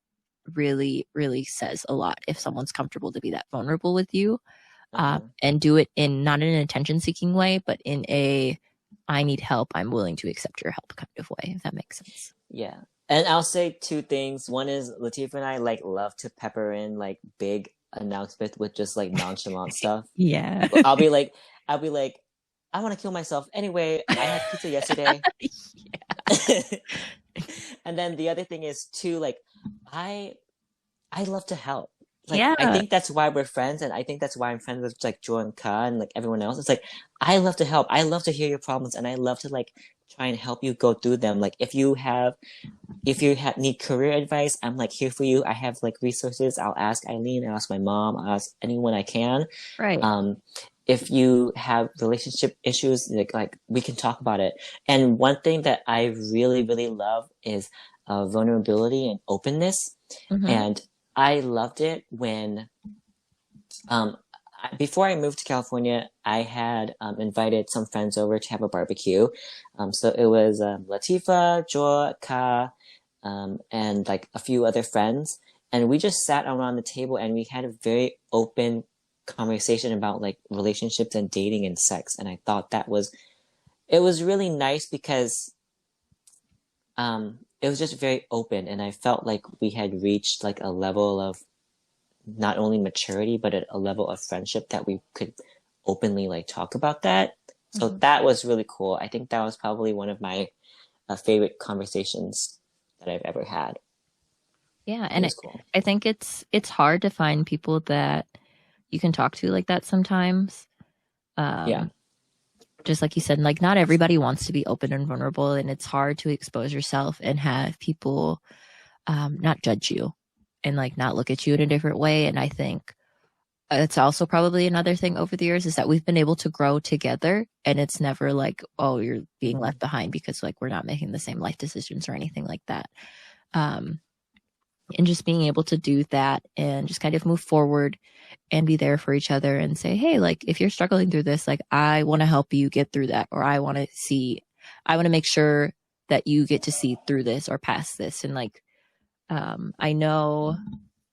really, really says a lot if someone's comfortable to be that vulnerable with you, Uh-huh. and do it in not in an attention seeking way, but in a I need help, I'm willing to accept your help kind of way, if that makes sense. Yeah. And I'll say two things. One is Latifah and I like love to pepper in like big announcements with just like nonchalant stuff. Yeah. I'll be like, I'll be like, I want to kill myself. Anyway, I had pizza yesterday. And then the other thing is too, like, I I love to help. Like, I Yeah. think that's why we're friends, and I think that's why I'm friends with like Joe and Ka and like everyone else. It's like I love to help. I love to hear your problems, and I love to like try and help you go through them. Like, if you need career advice, I'm like here for you. I have like resources. I'll ask Eileen. I'll ask my mom. I'll ask anyone I can. Right. Um, if you have relationship issues, like we can talk about it. And one thing that I really, really love is vulnerability and openness. Mm-hmm. And I loved it when, um, before I moved to California, I had invited some friends over to have a barbecue. So it was Latifa, Joa, Ka, and like a few other friends. And we just sat around the table and we had a very open conversation about like relationships and dating and sex. And I thought it was really nice because it was just very open, and I felt like we had reached like a level of not only maturity but a level of friendship that we could openly like talk about that. So Mm-hmm. that was really cool. I think that was probably one of my favorite conversations that I've ever had. Yeah, It and was cool. I think it's hard to find people that you can talk to like that sometimes. Yeah. Um, just like you said, like not everybody wants to be open and vulnerable, and it's hard to expose yourself and have people not judge you and like not look at you in a different way. And I think it's also probably another thing over the years is that we've been able to grow together, and it's never like, oh, you're being Mm-hmm. left behind because like we're not making the same life decisions or anything like that. Um, and just being able to do that and just kind of move forward and be there for each other and say, hey, like if you're struggling through this, like I want to help you get through that, or I want to make sure that you get to see through this or past this. And like, I know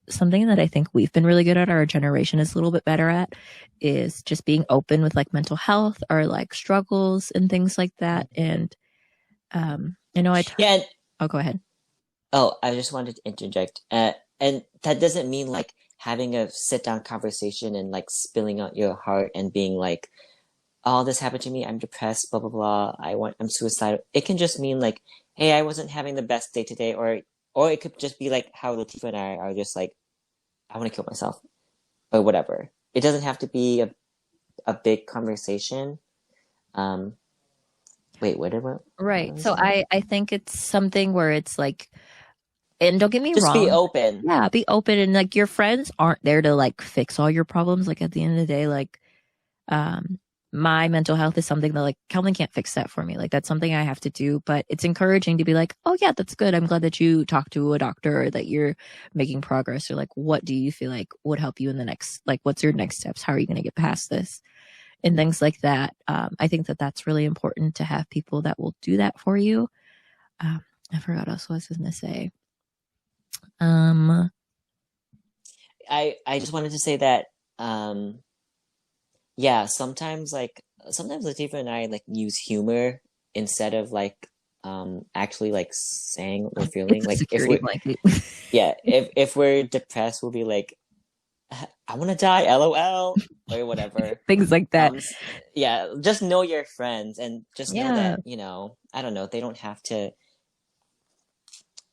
something that I think we've been really good at, our generation is a little bit better at, is just being open with like mental health or like struggles and things like that. And I know Yeah. And, oh, go ahead. oh, I just wanted to interject. And that doesn't mean like having a sit down conversation and like spilling out your heart and being like, oh, this happened to me. I'm depressed, blah, blah, blah. I'm suicidal. It can just mean like, hey, I wasn't having the best day today. Or it could just be like how Latifah and I are just like, I want to kill myself or whatever. It doesn't have to be a big conversation. Um, wait, what Right. was So that? I think it's something where it's like, and don't get me Just be wrong, open. yeah, be open, and like your friends aren't there to like fix all your problems. Like at the end of the day, like um my mental health is something that like Kelvin can't fix that for me. Like that's something I have to do, but it's encouraging to be like, oh yeah, that's good. I'm glad that you talked to a doctor or that you're making progress, or like what do you feel like would help you in the next, like what's your next steps? How are you going to get past this? And things like that. I think that that's really important to have people that will do that for you. I forgot what else I was going to say. Um, I just wanted to say that um yeah, sometimes Latifah and I like use humor instead of like actually like saying what we're It's feeling. a Like if security we're blanket. yeah, if we're depressed, we'll be like, I want to die, LOL, or whatever. Things like that. Um, yeah, just know your friends and just know Yeah. that, I don't know, they don't have to.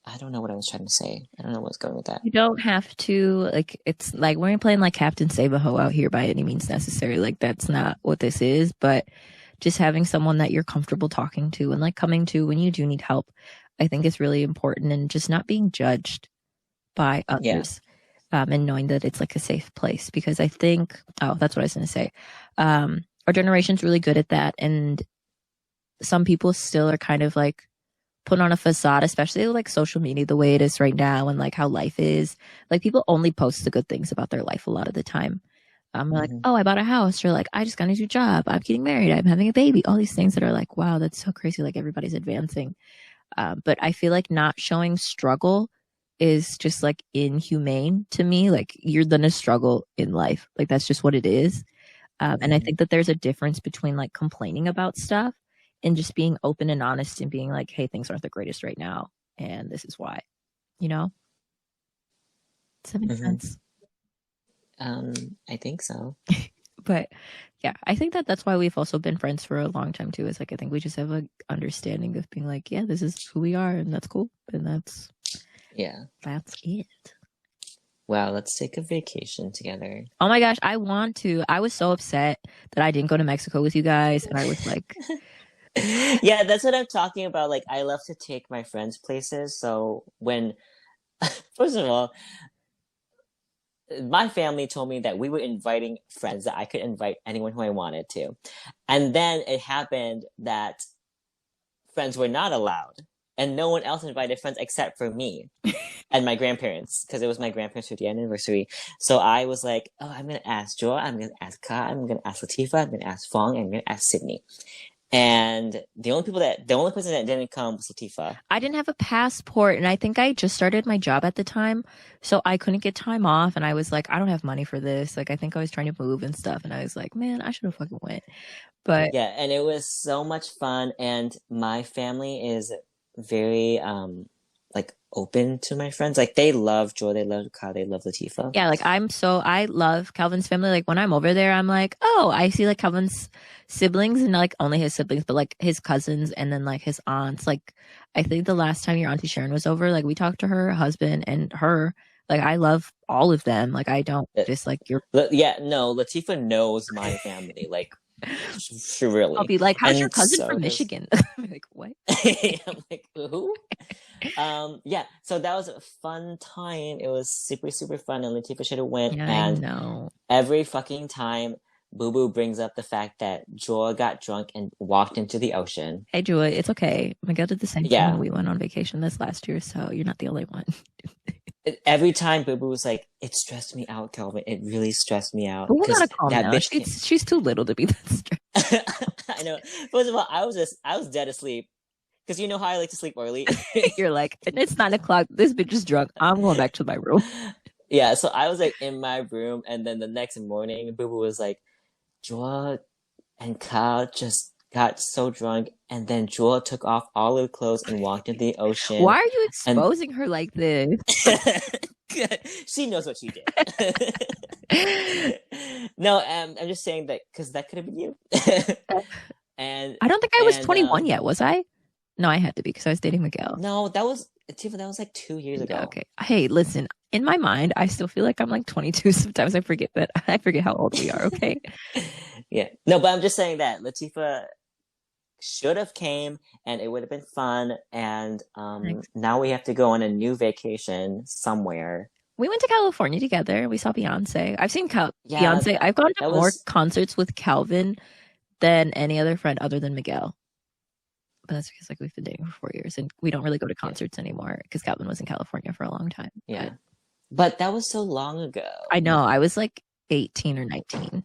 I don't know what I was trying to say. I don't know what's going with that. You don't have to, like, it's like we ain't playing like Captain Save a Ho out here by any means necessary. Like, that's not what this is, but just having someone that you're comfortable talking to and like coming to when you do need help, I think is really important, and just not being judged by Yeah. others. And knowing that it's like a safe place, because I think, oh, that's what I was going to say. Our generation's really good at that. And some people still are kind of like put on a facade, especially like social media, the way it is right now, and like how life is. Like, people only post the good things about their life a lot of the time. Like, Mhm. oh, I bought a house, or like, I just got a new job, I'm getting married, I'm having a baby, all these things that are like, wow, that's so crazy. Like, everybody's advancing. But I feel like not showing struggle is just like inhumane to me. Like, you're gonna struggle in life. Like, that's just what it is. And I Mhm. think that there's a difference between like complaining about stuff and just being open and honest and being like, hey, things aren't the greatest right now, and this is why. You know? Does that make Mhm. sense? I think so. But yeah, I think that that's why we've also been friends for a long time too. Is like, I think we just have a understanding of being like, yeah, this is who we are, and that's cool, and that's Yeah. it. Wow, let's take a vacation together. Oh my gosh, I want to. I was so upset that I didn't go to Mexico with you guys, and I was like, Yeah, that's what I'm talking about. Like, I love to take my friends places. So when, first of all, my family told me that we were inviting friends, that I could invite anyone who I wanted to. And then it happened that friends were not allowed. And no one else invited friends except for me and my grandparents, because it was my grandparents' 50th anniversary. So I was like, oh, I'm going to ask Joy, I'm going to ask Ka, I'm going to ask Latifah, I'm going to ask Fong, and I'm going to ask Sydney. And the only person that didn't come was Latifah. I didn't have a passport, and I think I just started my job at the time, so I couldn't get time off, and I was like, I don't have money for this. Like, I think I was trying to move and stuff, and I was like, man, I should have fucking went. But Yeah, and it was so much fun. And my family is very like open to my friends. Like, they love Joy, they love Ka, they love Latifah. yeah, like, I love Calvin's family. Like, when I'm over there, I'm like, oh, I see like Calvin's siblings, and not like only his siblings, but like his cousins, and then like his aunts. Like, I think the last time your Auntie Sharon was over, like, we talked to her husband and her. Like, I love all of them. Like, I don't just like your. Yeah, no, Latifah knows my family, like, I'll really. be like, how's your And cousin so from does Michigan? I'm like, what? I'm like, who? Yeah, so that was a fun time. It was super, super fun, and Latifah should have went. Yeah, I And know. every fucking time Boo Boo brings up the fact that Joy got drunk and walked into the ocean. Hey, Joy, it's okay. Miguel did the same thing Yeah. when we went on vacation this last year, so you're not the only one. Every time Boo Boo was like, it stressed me out, Calvin. It really stressed me out. But we Because gotta calm that down. bitch came. She's too little to be that stressed. I know. First of all, I was dead asleep. Because you know how I like to sleep early. You're like, it's 9 o'clock. This bitch is drunk. I'm going back to my room. Yeah, so I was like in my room, and then the next morning, Boo Boo was like, Joa and Kyle just got so drunk, and then Joa took off all her clothes and walked into the ocean. Why are you exposing her like this? She knows what she did. No, I'm just saying that because that could have been you. And I don't think I was 21 yet, was I? No, I had to be because I was dating Miguel. No, that was like 2 years ago. Yeah, okay. Hey, listen, in my mind, I still feel like I'm like 22. Sometimes I forget how old we are, okay? Yeah. No, but I'm just saying that Latifah should have came, and it would have been fun. And now we have to go on a new vacation somewhere. We went to California together. We saw Beyonce. I've seen Beyonce. I've gone to more concerts with Calvin than any other friend other than Miguel. But that's because like we've been dating for 4 years, and we don't really go to concerts anymore because Calvin was in California for a long time. Yeah. But that was so long ago. I know. I was like 18 or 19.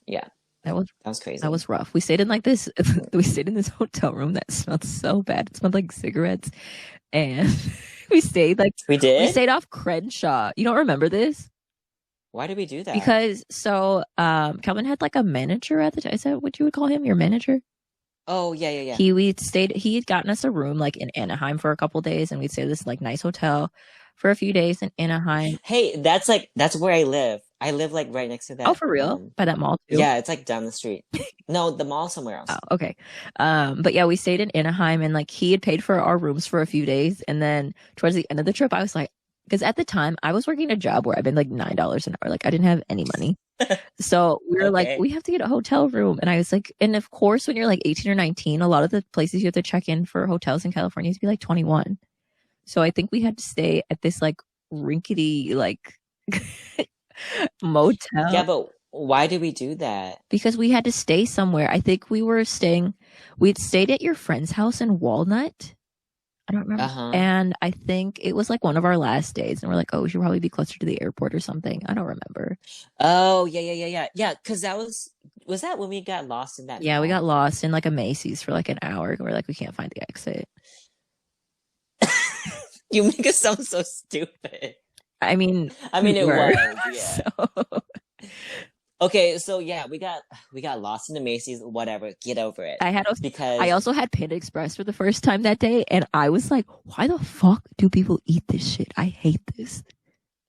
Yeah. That was crazy. That was rough. We stayed in like this. We stayed in this hotel room that smelled so bad. It smelled like cigarettes, and we stayed we stayed off Crenshaw. You don't remember this? Why did we do that? Because Calvin had like a manager at the time. Is that what you would call him? Your manager? Oh yeah, yeah, yeah. He had gotten us a room like in Anaheim for a couple days, and we'd stay at this like nice hotel for a few days in Anaheim. Hey, that's where I live. I live like right next to Oh, that. for real? By that mall too? Yeah, it's like down the street. No, the mall somewhere Oh, else. okay. But yeah, we stayed in Anaheim, and like he had paid for our rooms for a few days, and then towards the end of the trip, I was like, because at the time I was working a job where I made like $9 an hour, like I didn't have any money. So we were like, Okay. we have to get a hotel room. And I was like, and of course, when you're like 18 or 19, a lot of the places you have to check in for hotels in California to be like 21. So I think we had to stay at this like rinkety like motel. Yeah, but why did we do that? Because we had to stay somewhere. I think we'd stayed at your friend's house in Walnut. I don't remember. Uh-huh. And I think it was like one of our last days. And we're like, oh, we should probably be closer to the airport or something. I don't remember. Oh, yeah, yeah, yeah, yeah. Yeah, because was that when we got lost in that Yeah, we mall? got lost in like a Macy's for like an hour. We're like, we can't find the exit. You make us sound so stupid. I mean, it were. was, yeah. So, Okay, so yeah, we got lost in the Macy's, whatever. Get over it. I also had Panda Express for the first time that day, and I was like, why the fuck do people eat this shit? I hate this.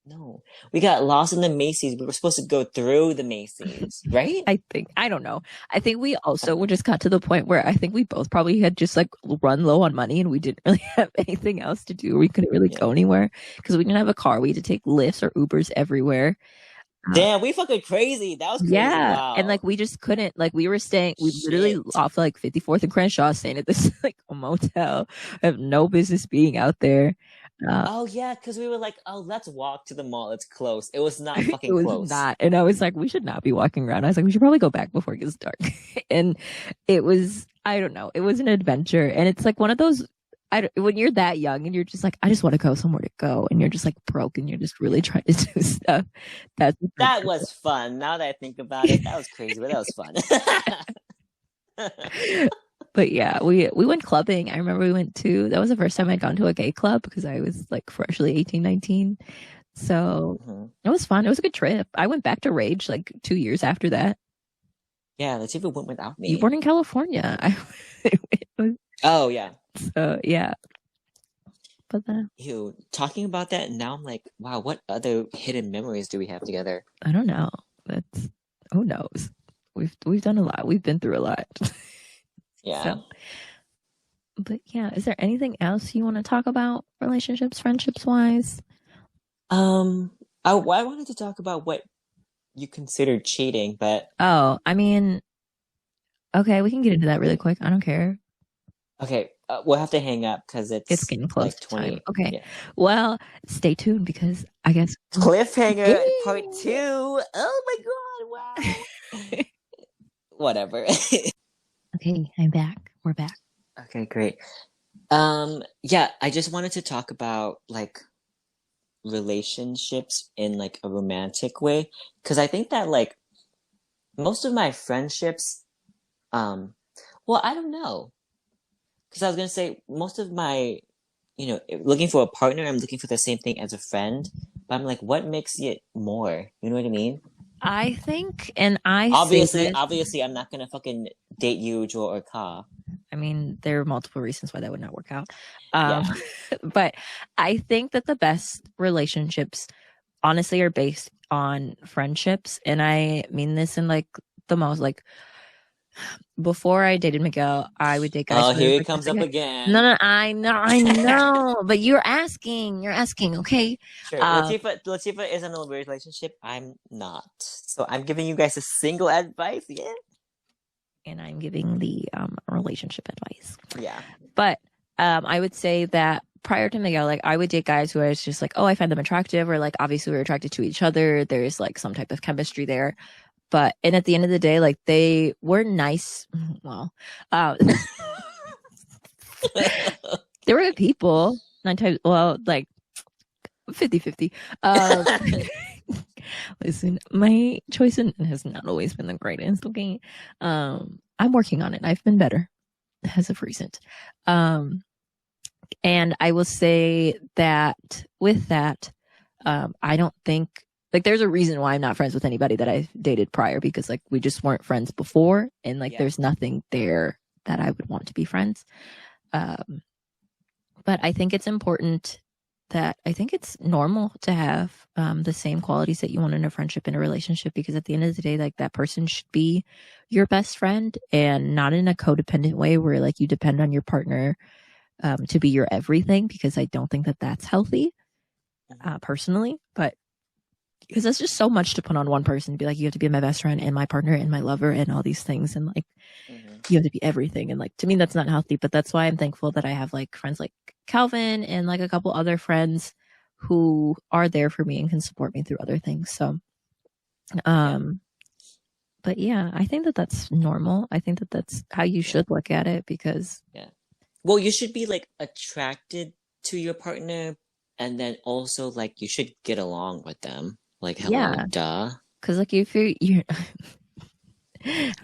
No, we got lost in the Macy's. We were supposed to go through the Macy's, right? I don't know. I think we also just got to the point where I think we both probably had just like run low on money and we didn't really have anything else to do. We couldn't really go anywhere because we didn't have a car. We had to take Lyfts or Ubers everywhere. Damn, we fucking crazy. That was crazy. Yeah. Wow. And like we just couldn't, like we literally off like 54th and Crenshaw staying at this like a motel. I have no business being out there. Oh yeah, because we were like, oh, let's walk to the mall. It's close. It was not fucking it was close. not. And I was like, we should not be walking around. I was like, we should probably go back before it gets dark. And it was, I don't know, it was an adventure. And it's like one of those, when you're that young and you're just like, I just want to go somewhere to go, and you're just like broke and you're just really trying to do stuff. That was fun. Now that I think about it, that was crazy, but that was fun. But yeah, we went clubbing. I remember that was the first time I'd gone to a gay club because I was like freshly 18, 19. So It was fun. It was a good trip. I went back to Rage like 2 years after that. Yeah, let's see if it went without me. You weren't in California. Oh yeah. So yeah. But Ew, talking about that now, I'm like, wow, what other hidden memories do we have together? I don't know. Who knows? We've done a lot. We've been through a lot. Yeah. So, but yeah, is there anything else you want to talk about, relationships, friendships wise? I wanted to talk about what you consider cheating, but I mean, okay, we can get into that really quick. I don't care. Okay, we'll have to hang up because it's getting close like to 20. time. Okay, yeah. Well, stay tuned because I guess Cliffhanger part 2. Oh my god! Wow. Whatever. Okay, I'm back. We're back. Okay, great. Yeah, I just wanted to talk about like relationships in like a romantic way because I think that like most of my friendships, well, I don't know, because I was gonna say most of my, looking for a partner, I'm looking for the same thing as a friend, but I'm like, what makes it more? You know what I mean? I think, and obviously, I'm not gonna fucking date you, Joel or Ka. I mean, there are multiple reasons why that would not work out. Yeah. But I think that the best relationships, honestly, are based on friendships, and I mean this in like the most like. Before I dated Miguel, I would date guys. Oh, here he comes up again. No, I know. But you're asking, okay? Sure. Latifah is in a relationship. I'm not. So I'm giving you guys a single advice, yeah? And I'm giving the relationship advice. Yeah. But I would say that prior to Miguel, like I would date guys who I was just like, oh, I find them attractive, or like obviously we're attracted to each other. There's like some type of chemistry there. And at the end of the day, like they were nice. Well, they were good people. 9 times, well, like 50-50. Listen, my choice has not always been the greatest. Okay. I'm working on it. I've been better as of recent. And I will say that with that, I don't think, like, there's a reason why I'm not friends with anybody that I've dated prior, because like we just weren't friends before, and like there's nothing there that I would want to be friends. Um, but I think it's important that I think it's normal to have the same qualities that you want in a friendship, in a relationship, because at the end of the day, like that person should be your best friend, and not in a codependent way where like you depend on your partner to be your everything, because I don't think that that's healthy personally. But because that's just so much to put on one person, to be like, you have to be my best friend and my partner and my lover and all these things, and like you have to be everything, and like to me that's not healthy. But that's why I'm thankful that I have like friends like Calvin and like a couple other friends who are there for me and can support me through other things. So but yeah, I think that that's normal. I think that that's how you should look at it, because well, you should be like attracted to your partner, and then also like you should get along with them. Like, hello, duh. Because like if you're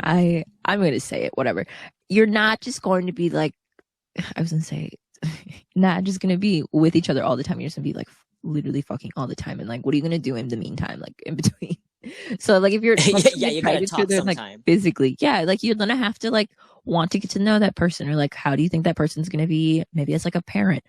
I'm gonna say it, whatever. You're not just going to be like, I was gonna say, not just gonna be with each other all the time. You're just gonna be like literally fucking all the time. And like, what are you gonna do in the meantime, like in between? So like if you're you gotta talk sometime. Like physically, like you're gonna have to like want to get to know that person, or like how do you think that person's gonna be maybe as like a parent,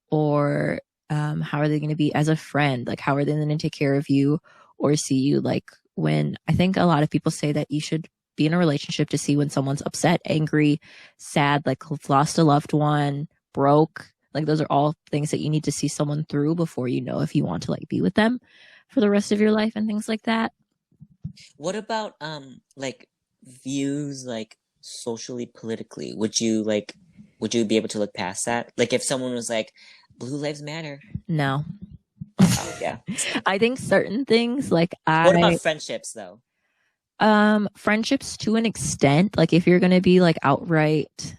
or how are they gonna be as a friend? Like how are they gonna take care of you or see you? Like, when I think a lot of people say that you should be in a relationship to see when someone's upset, angry, sad, like lost a loved one, broke. Like those are all things that you need to see someone through before you know if you want to like be with them for the rest of your life and things like that. What about like views like socially, politically? Would you be able to look past that? Like if someone was like, Blue Lives Matter. No. Oh, yeah. I think certain things like What about friendships though? Friendships to an extent. Like if you're gonna be like outright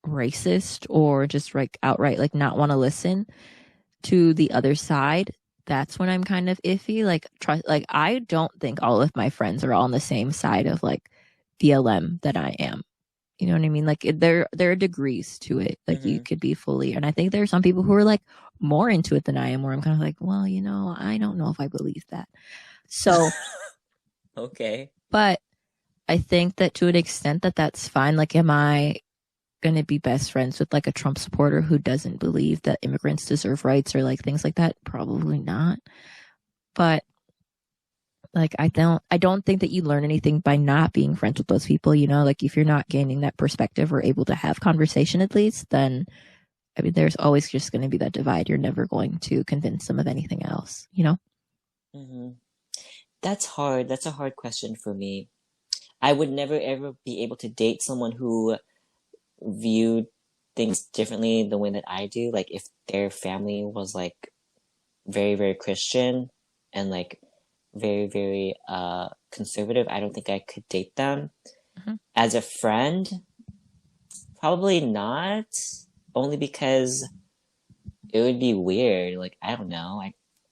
racist, or just like outright like not want to listen to the other side, that's when I'm kind of iffy. Like I don't think all of my friends are all on the same side of like BLM that I am. You know what I mean? Like there are degrees to it. Like you could be fully, and I think there are some people who are like more into it than I am, where I'm kind of like, well, you know, I don't know if I believe that. So okay. But I think that to an extent that's fine. Like, am I going to be best friends with like a Trump supporter who doesn't believe that immigrants deserve rights or like things like that? Probably not. But like I don't think that you learn anything by not being friends with those people, you know? Like if you're not gaining that perspective or able to have conversation at least, then I mean there's always just going to be that divide. You're never going to convince them of anything else, you know? That's hard. That's a hard question for me. I would never ever be able to date someone who viewed things differently the way that I do. Like if their family was like very, very Christian and like very, very conservative, I don't think I could date them. As a friend, probably not. Only because it would be weird. Like I don't know.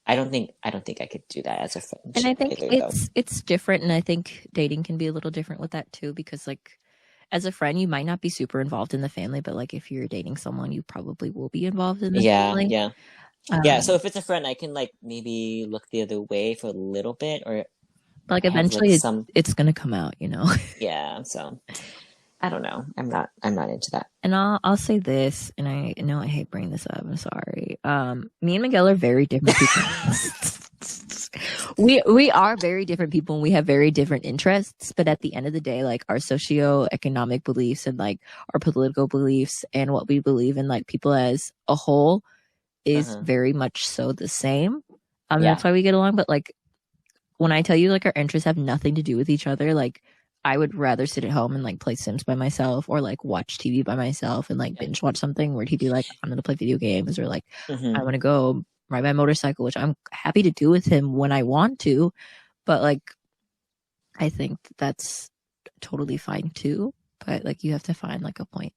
I don't think I could do that as a friend. And I think it's different, and I think dating can be a little different with that too, because like as a friend you might not be super involved in the family, but like if you're dating someone you probably will be involved in the family. Yeah, so if it's a friend I can like maybe look the other way for a little bit, or like eventually it's gonna come out, you know. Yeah, so I don't know. I'm not into that. And I'll say this, and I know I hate bringing this up. I'm sorry. Me and Miguel are very different people. we are very different people, and we have very different interests. But at the end of the day, like our socioeconomic beliefs and like our political beliefs and what we believe in, like people as a whole, is very much so the same. That's why we get along. But like when I tell you, like our interests have nothing to do with each other, like I would rather sit at home and like play Sims by myself, or like watch TV by myself and like binge watch something, where he'd be like, I'm gonna play video games, or like I want to go ride my motorcycle, which I'm happy to do with him when I want to. But like I think that's totally fine too. But like you have to find like a point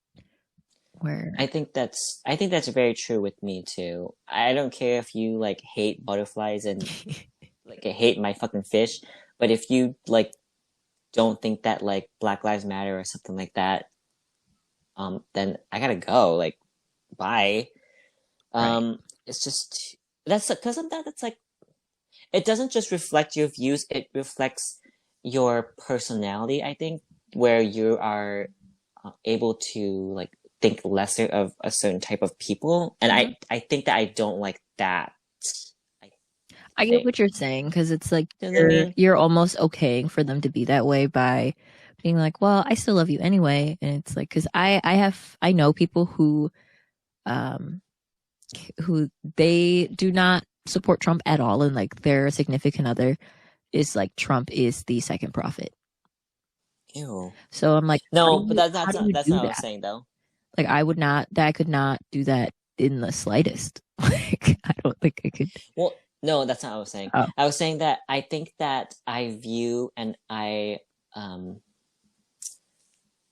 where I think that's very true with me too. I don't care if you like hate butterflies and like I hate my fucking fish, but if you like don't think that like Black Lives Matter or something like that, then I gotta go. Like, bye. It's just that's because of that. It's like it doesn't just reflect your views; it reflects your personality. I think where you are able to like think lesser of a certain type of people, and Mhm. I think that I don't like that. I I get think. what you're saying because it's like You know what I mean? you're almost okaying for them to be that way by being like, well, I still love you anyway, and it's like because I know people um who they do not support Trump at all, and like their significant other is like Trump is the second prophet. Ew. So I'm like, No, but how do you that's do not what I was that? saying though. Like I could not do that in the slightest. Like I don't think I could. Well, no, that's not what I was saying. Oh, I was saying that I think that um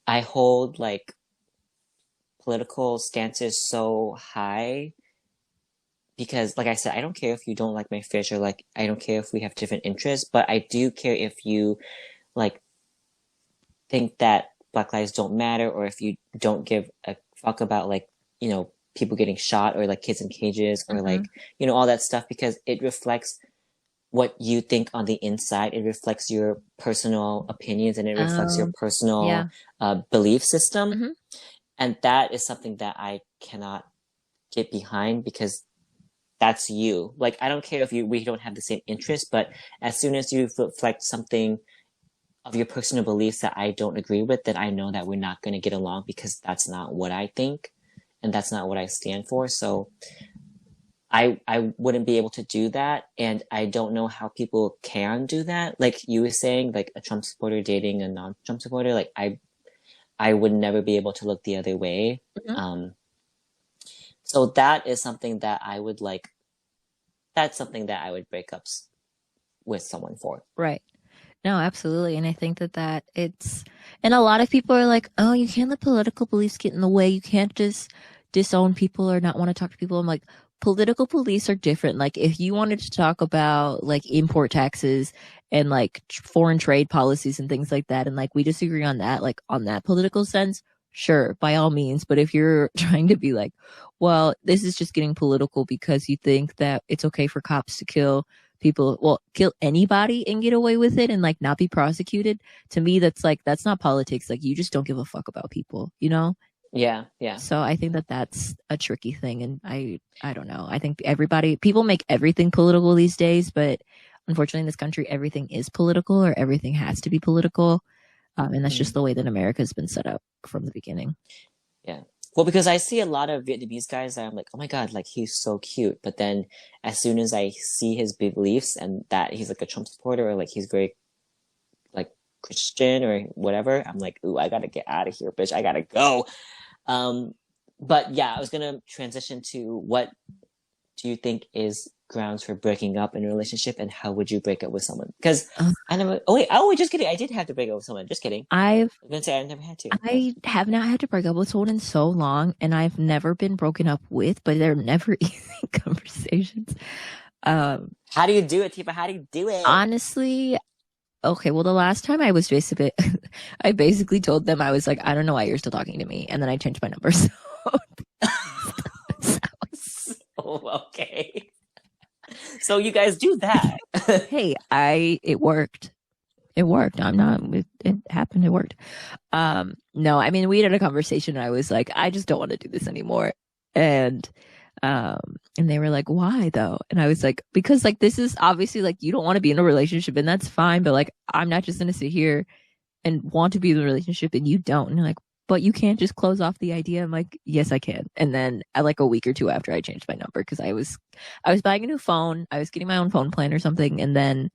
I hold like political stances so high because like I said, I don't care if you don't like my fish or like I don't care if we have different interests, but I do care if you like think that Black lives don't matter or if you don't give a fuck about like, people getting shot or like kids in cages or mhm. like, all that stuff because it reflects what you think on the inside. It reflects your personal opinions and it reflects your Yeah. personal belief system. Hmm. And that is something that I cannot get behind because that's you. Like, I don't care if we don't have the same interest, but as soon as you reflect something of your personal beliefs that I don't agree with, then I know that we're not going to get along because that's not what I think and that's not what I stand for. So I wouldn't be able to do that, and I don't know how people can do that. Like you were saying, like a Trump supporter dating a non-Trump supporter, like I would never be able to look the other way. Hmm. Um, so that is something that I would like. That's something that I would break up with someone for. Right. No, absolutely. And I think that and a lot of people are like, oh, you can't let political beliefs get in the way. You can't just disown people or not want to talk to people. I'm like, political beliefs are different. Like, if you wanted to talk about like import taxes and like foreign trade policies and things like that, and like we disagree on that, like on that political sense, sure, by all means. But if you're trying to be like, well, this is just getting political because you think that it's okay for cops to kill people, well, kill anybody and get away with it and like not be prosecuted, to me that's like that's not politics. Like you just don't give a fuck about people, you know? Yeah, yeah. So I think that that's a tricky thing, and I don't know. I think people make everything political these days, but unfortunately in this country everything is political or everything has to be political, and that's just Mm, the way that America's been set up from the beginning. yeah. Well, because I see a lot of Vietnamese guys that I'm like, oh my God, like he's so cute. But then as soon as I see his beliefs and that he's like a Trump supporter or like he's very like Christian or whatever, I'm like, ooh, I gotta get out of here, bitch. I gotta go. Um, but yeah, I was gonna transition to what do you think is grounds for breaking up in a relationship and how would you break up with someone? Because Uh, I never, oh wait, just kidding. I did have to break up with someone. Just kidding. I've I was gonna say I never had to, but I have not had to break up with someone in so long, and I've never been broken up with, but they're never easy conversations. Um, how do you do it, Tifa? How do you do it? Honestly, okay, well, the last time I was basically, I basically told them I was like, I don't know why you're still talking to me, and then I changed my number. So, Okay. So you guys do that. hey, it worked. It worked. It happened. It worked. No, I mean, we had a conversation and I was like, I just don't want to do this anymore. And, and they were like, why though? And I was like, because like, this is obviously like, you don't want to be in a relationship and that's fine. But like, I'm not just going to sit here and want to be in a relationship and you don't. And you're like, but you can't just close off the idea. I'm like, yes, I can. And then like a week or two after I changed my number, because I was buying a new phone. I was getting my own phone plan or something. And then,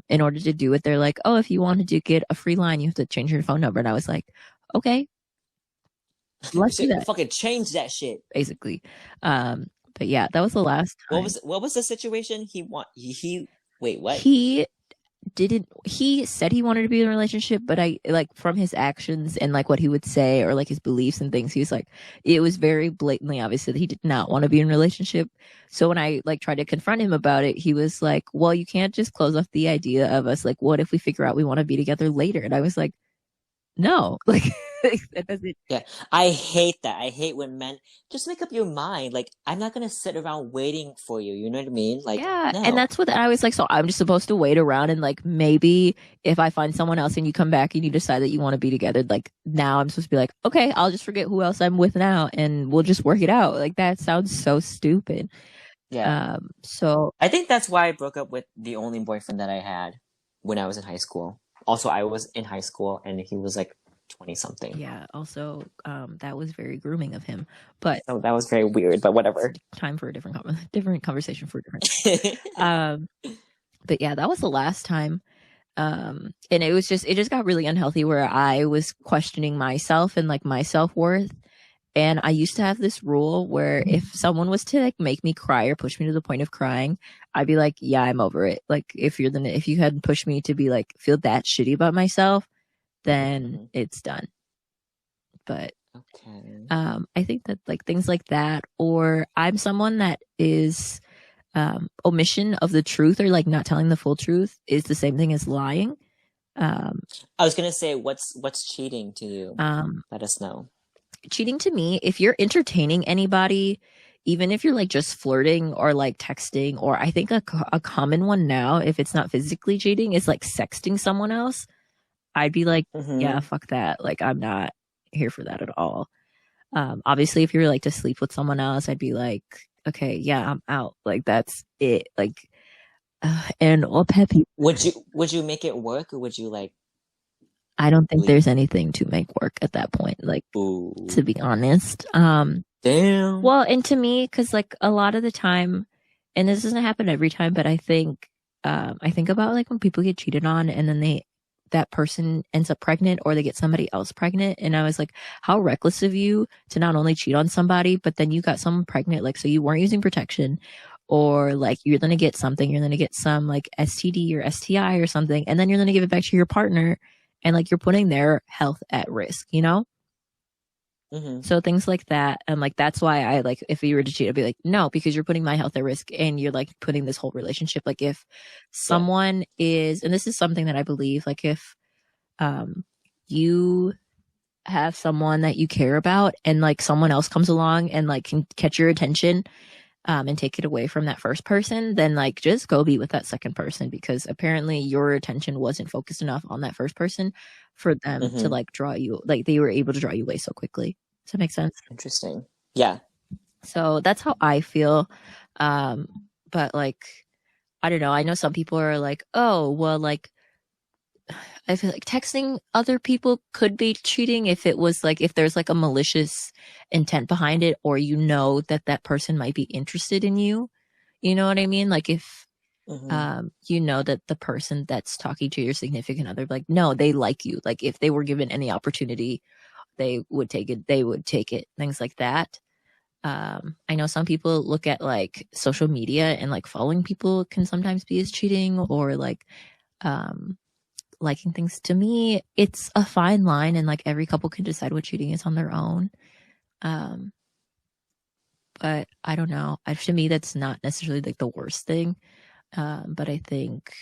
in order to do it, they're like, oh, if you wanted to get a free line, you have to change your phone number. And I was like, okay, let's do that. Fucking change that shit. Basically. But yeah, that was the last time. What was the situation? He wait, what? He said he wanted to be in a relationship, but I like from his actions and like what he would say or like his beliefs and things, he's like, it was very blatantly obvious that he did not want to be in a relationship. So when I like tried to confront him about it, he was like, well, you can't just close off the idea of us. Like, what if we figure out we want to be together later? And I was like, no, like That doesn't. Yeah, I hate that. I hate when men just make up your mind. Like, I'm not gonna sit around waiting for you. You know what I mean? Like, Yeah, and no. that's what I was like. So I'm just supposed to wait around and like maybe if I find someone else and you come back and you decide that you want to be together, like now I'm supposed to be like, okay, I'll just forget who else I'm with now and we'll just work it out. Like that sounds so stupid. Yeah. So I think that's why I broke up with the only boyfriend that I had when I was in high school. Also, I was in high school and he was like 20 something. yeah, also that was very grooming of him. But So that was very weird, but whatever. time for a different conversation for a different um but yeah, that was the last time. And it just got really unhealthy where I was questioning myself and like my self-worth. And I used to have this rule where if someone was to like make me cry or push me to the point of crying, I'd be like, yeah, I'm over it. Like if you hadn't pushed me to be like feel that shitty about myself, then it's done. But Okay. I think that like things like that, or I'm someone that is omission of the truth or like not telling the full truth is the same thing as lying. I was gonna say, what's cheating to you? Let us know. Cheating to me, if you're entertaining anybody, even if you're like just flirting or like texting, or I think a common one now, if it's not physically cheating, is like sexting someone else. I'd be like, yeah, fuck that. Like, I'm not here for that at all. Obviously, if you're like to sleep with someone else, I'd be like, okay, yeah, I'm out. Like, that's it. Like, and all peppy. Would you make it work or would you like I don't think leave? there's anything to make work at that point. Like, Ooh. to be honest. Damn. Well, and to me, because like a lot of the time, and this doesn't happen every time, but I think about like when people get cheated on and then that person ends up pregnant or they get somebody else pregnant. And I was like, how reckless of you to not only cheat on somebody, but then you got someone pregnant. Like, so you weren't using protection or like you're going to get something, you're going to get some like STD or STI or something. And then you're going to give it back to your partner and like you're putting their health at risk, you know? So things like that. And like, that's why I like, if you were to cheat, I'd be like, no, because you're putting my health at risk and you're like putting this whole relationship. Like if someone is, and this is something that I believe, like if, you have someone that you care about and like someone else comes along and like can catch your attention, and take it away from that first person, then like just go be with that second person because apparently your attention wasn't focused enough on that first person for them to like draw you, like they were able to draw you away so quickly. Does that make sense? Interesting. Yeah. So that's how I feel. But like, I don't know. I know some people are like, oh, well, like, I feel like texting other people could be cheating if it was like, if there's like a malicious intent behind it, or you know that that person might be interested in you. You know what I mean? Like if, you know that the person that's talking to your significant other, like, no, they like you. Like if they were given any opportunity, they would take it. They would take it. Things like that. I know some people look at like social media and like following people can sometimes be as cheating or like, liking things. To me, it's a fine line and like every couple can decide what cheating is on their own. But I don't know. To me, that's not necessarily like the worst thing. But I think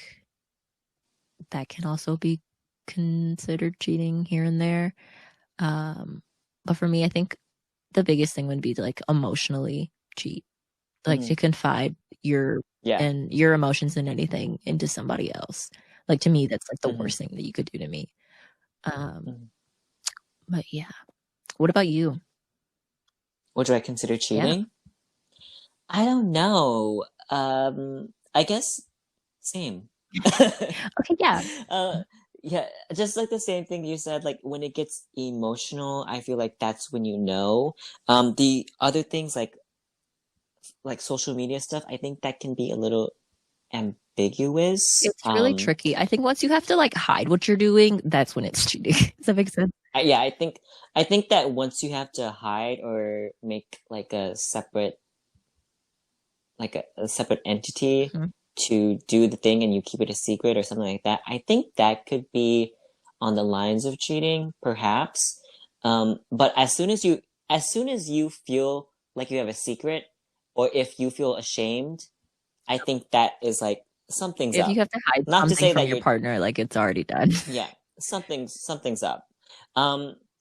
that can also be considered cheating here and there. But for me, I think the biggest thing would be to like emotionally cheat, like to confide your and your emotions and anything into somebody else. Like to me, that's like the worst thing that you could do to me. But yeah, what about you? What do I consider cheating? I don't know. I guess same. Okay, yeah. Yeah, just like the same thing you said, like when it gets emotional, I feel like that's when you know. The other things like social media stuff, I think that can be a little ambiguous. It's really tricky. I think once you have to like hide what you're doing, that's when it's cheating. Does that make sense? Yeah, I think that once you have to hide or make like a separate entity to do the thing and you keep it a secret or something like that, I think that could be on the lines of cheating, perhaps. But as soon as you feel like you have a secret, or if you feel ashamed, I think that is like something's if up. you have to hide Not to something say from that your partner, like it's already done. yeah, something's up.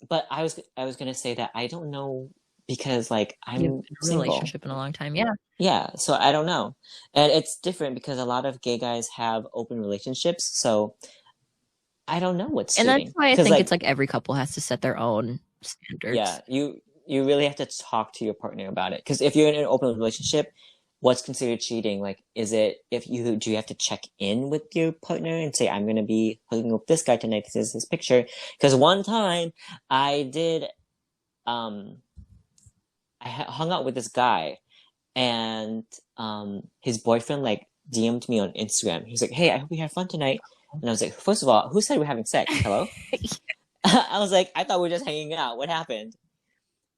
but I was gonna say that I don't know because like You've I'm been in a single. relationship in a long time. Yeah. Yeah, so I don't know. And it's different because a lot of gay guys have open relationships, so I don't know what's And that's cheating. why I Because think it's like like every couple has to set their own yeah, standards. you really have to talk to your partner about it. Because if you're in an open relationship, what's considered cheating? Like, is it if you do you have to check in with your partner and say, I'm gonna be hooking up with this guy tonight, this is his picture? Because one time I did um hung out with this guy and his boyfriend like DM'd me on Instagram. He's like, "Hey, I hope we have fun tonight." And I was like, "First of all, who said we're having sex? Hello?" I was like, "I thought we were just hanging out. What happened?"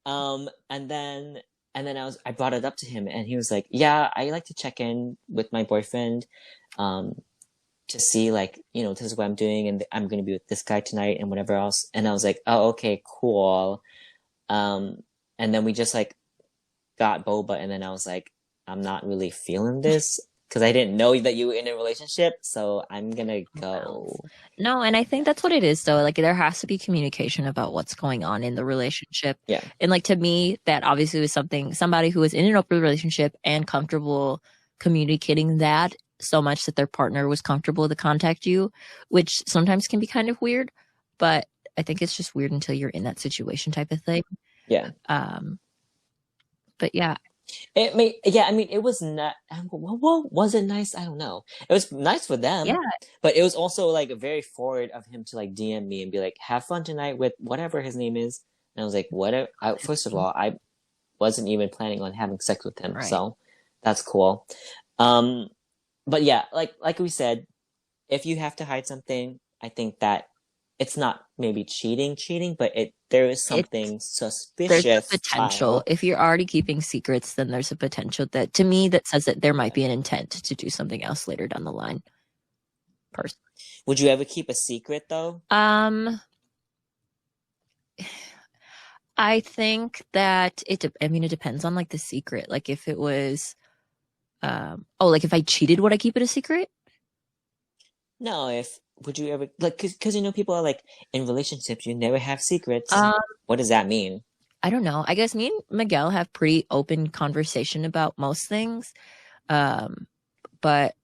And then I brought it up to him, and he was like, "Yeah, I like to check in with my boyfriend, um, to see like this is what I'm doing, and I'm gonna be with this guy tonight, and whatever else." And I was like, "Oh, okay, cool." Um, and then we just like got boba, and then I was like, I'm not really feeling this because I didn't know that you were in a relationship, so I'm gonna Bounce. go. No, and I think Yeah, that's what it is though. Like there has to be communication about what's going on in the relationship. yeah, And like to me, that obviously was somebody who was in an open relationship and comfortable communicating that so much that their partner was comfortable to contact you, which sometimes can be kind of weird, but I think it's just weird until you're in that situation type of thing. yeah. Um, but yeah, Yeah. I mean, it was not. Well, was it nice? I don't know. It was nice for yeah, them, but it was also like very forward of him to like DM me and be like, "Have fun tonight with whatever his name is." And I was like, "Whatever." First of all, I wasn't even planning on having sex with him, right. so that's cool. Um, but yeah, like we said, if you have to hide something, I think that it's not maybe cheating, but there is It's something there's a suspicious, potential. child. If you're already keeping secrets, then there's a potential that to me that says that there might Yeah. be an intent to do something else later down the line. Personally. Would you ever keep a secret though? I think that I mean it depends on like the secret. Like if it was like if I cheated, would I keep it a secret? No, if would you ever like because people are like in relationships you never have secrets. Um What does that mean? I don't know. I guess me and Miguel have pretty open conversation about most things. Um but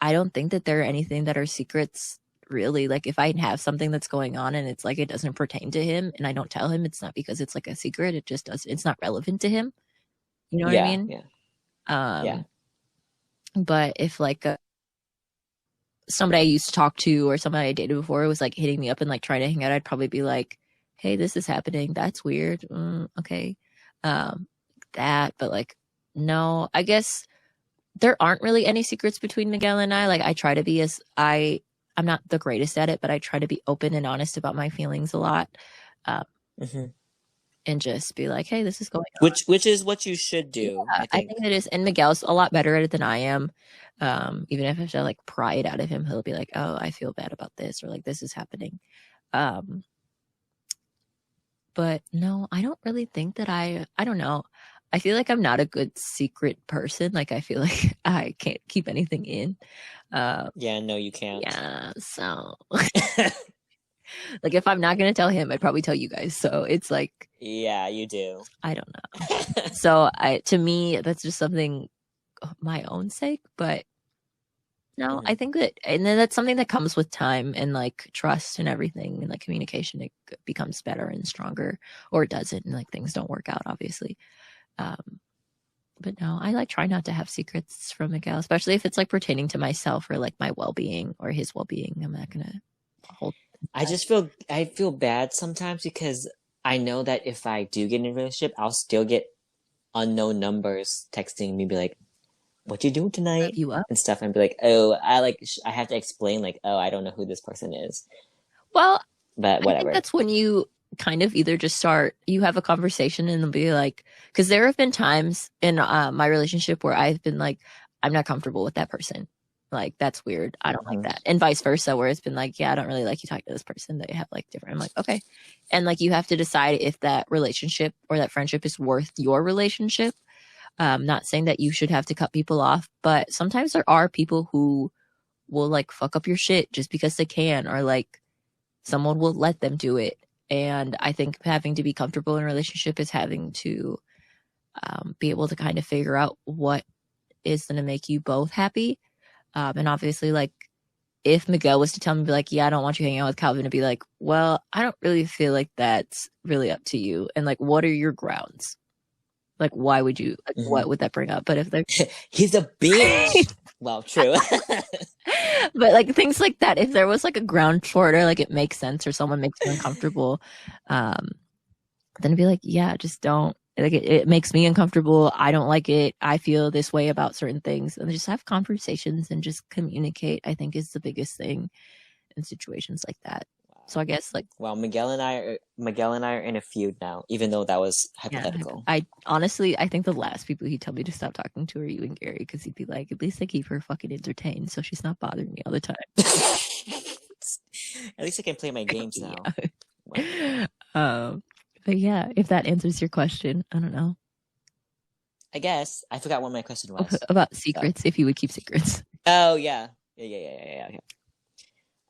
I don't think that there are anything that are secrets really. Like if I have something that's going on and it's like it doesn't pertain to him and I don't tell him, it's not because it's like a secret. It just does it's not relevant to him. You know what I Yeah, mean? yeah, yeah. Um but if like somebody I used to talk to or somebody I dated before was like hitting me up and like trying to hang out, I'd probably be like, "Hey, this is happening. That's weird." Okay. Um that, but like no, I guess there aren't really any secrets between Miguel and I. Like I try to be I'm not the greatest at it, but I try to be open and honest about my feelings a lot. Um, Hmm. and just be like, "Hey, this is going Which is what you should on." do, Yeah, I I think. think it is. And Miguel's a lot better at it than I am. Even if I have to like pry it out of him, he'll be like, "Oh, I feel bad about this," or like, "This is happening." Um, but no, I don't really think that I don't know. I feel like I'm not a good secret person. Like I feel like I can't keep anything in. Um, Yeah, no, you can't. yeah, so like if I'm not gonna tell him, I'd probably tell you guys. So it's like Yeah, you do. I don't know. So I to me that's just something my own sake, but no, I Mhm. think that and then that's something that comes with time and like trust and everything and like communication it becomes better and stronger or it doesn't and like things don't work out obviously. Um but no, I like try not to have secrets from Miguel, especially if it's like pertaining to myself or like my well-being or his well-being. I'm not gonna hold I feel bad sometimes because I know that if I do get in a relationship, I'll still get unknown numbers texting me, be like, "What you doing tonight?" you up. and stuff, and be like, "Oh, I have to explain like, oh, I don't know who this person is," Well, but I think whatever. that's when you kind of either just start, you have a conversation and they'll be like, because there have been times in my relationship where I've been like, I'm not comfortable with that person. Like, that's weird. I don't like Hmm. that. And vice versa, where it's been like, yeah, I don't really like you talking to this person. They have like different. I'm like, okay. And like, you have to decide if that relationship or that friendship is worth your relationship. Not saying that you should have to cut people off, but sometimes there are people who will like fuck up your shit just because they can, or like, someone will let them do it. And I think having to be comfortable in a relationship is having to be able to kind of figure out what is going to make you both happy. And obviously, like, if Miguel was to tell me, be like, yeah, I don't want you hanging out with Calvin, to be like, well, I don't really feel like that's really up to you. And like, what are your grounds? Like, why would you, like, what would that bring up? But if they're, he's a bitch. Well, true. but like things like that, if there was like a ground for it, or like it makes sense, or someone makes you uncomfortable, then it'd be like, yeah, just don't. Like it makes me uncomfortable. I don't like it. I feel this way about certain things, and just have conversations and just communicate. I think is the biggest thing in situations like that. So I guess like, well, Miguel and I are in a feud now, even though that was hypothetical. Yeah, I honestly, I think the last people he'd tell me to stop talking to are you and Gary, because he'd be like, at least I keep her fucking entertained, so she's not bothering me all the time. At least I can play my games now. Yeah. But yeah, if that answers your question, I don't know. I guess I forgot what my question was about secrets. If you would keep secrets. Oh yeah. Okay.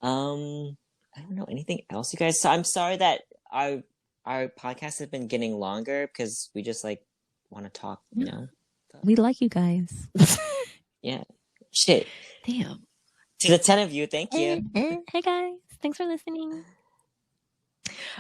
I don't know anything else, you guys. So I'm sorry that our podcast has been getting longer because we just like want to talk, you know. We like you guys. Yeah. Shit. Damn. To the 10 of you, thank you. Hey guys, thanks for listening.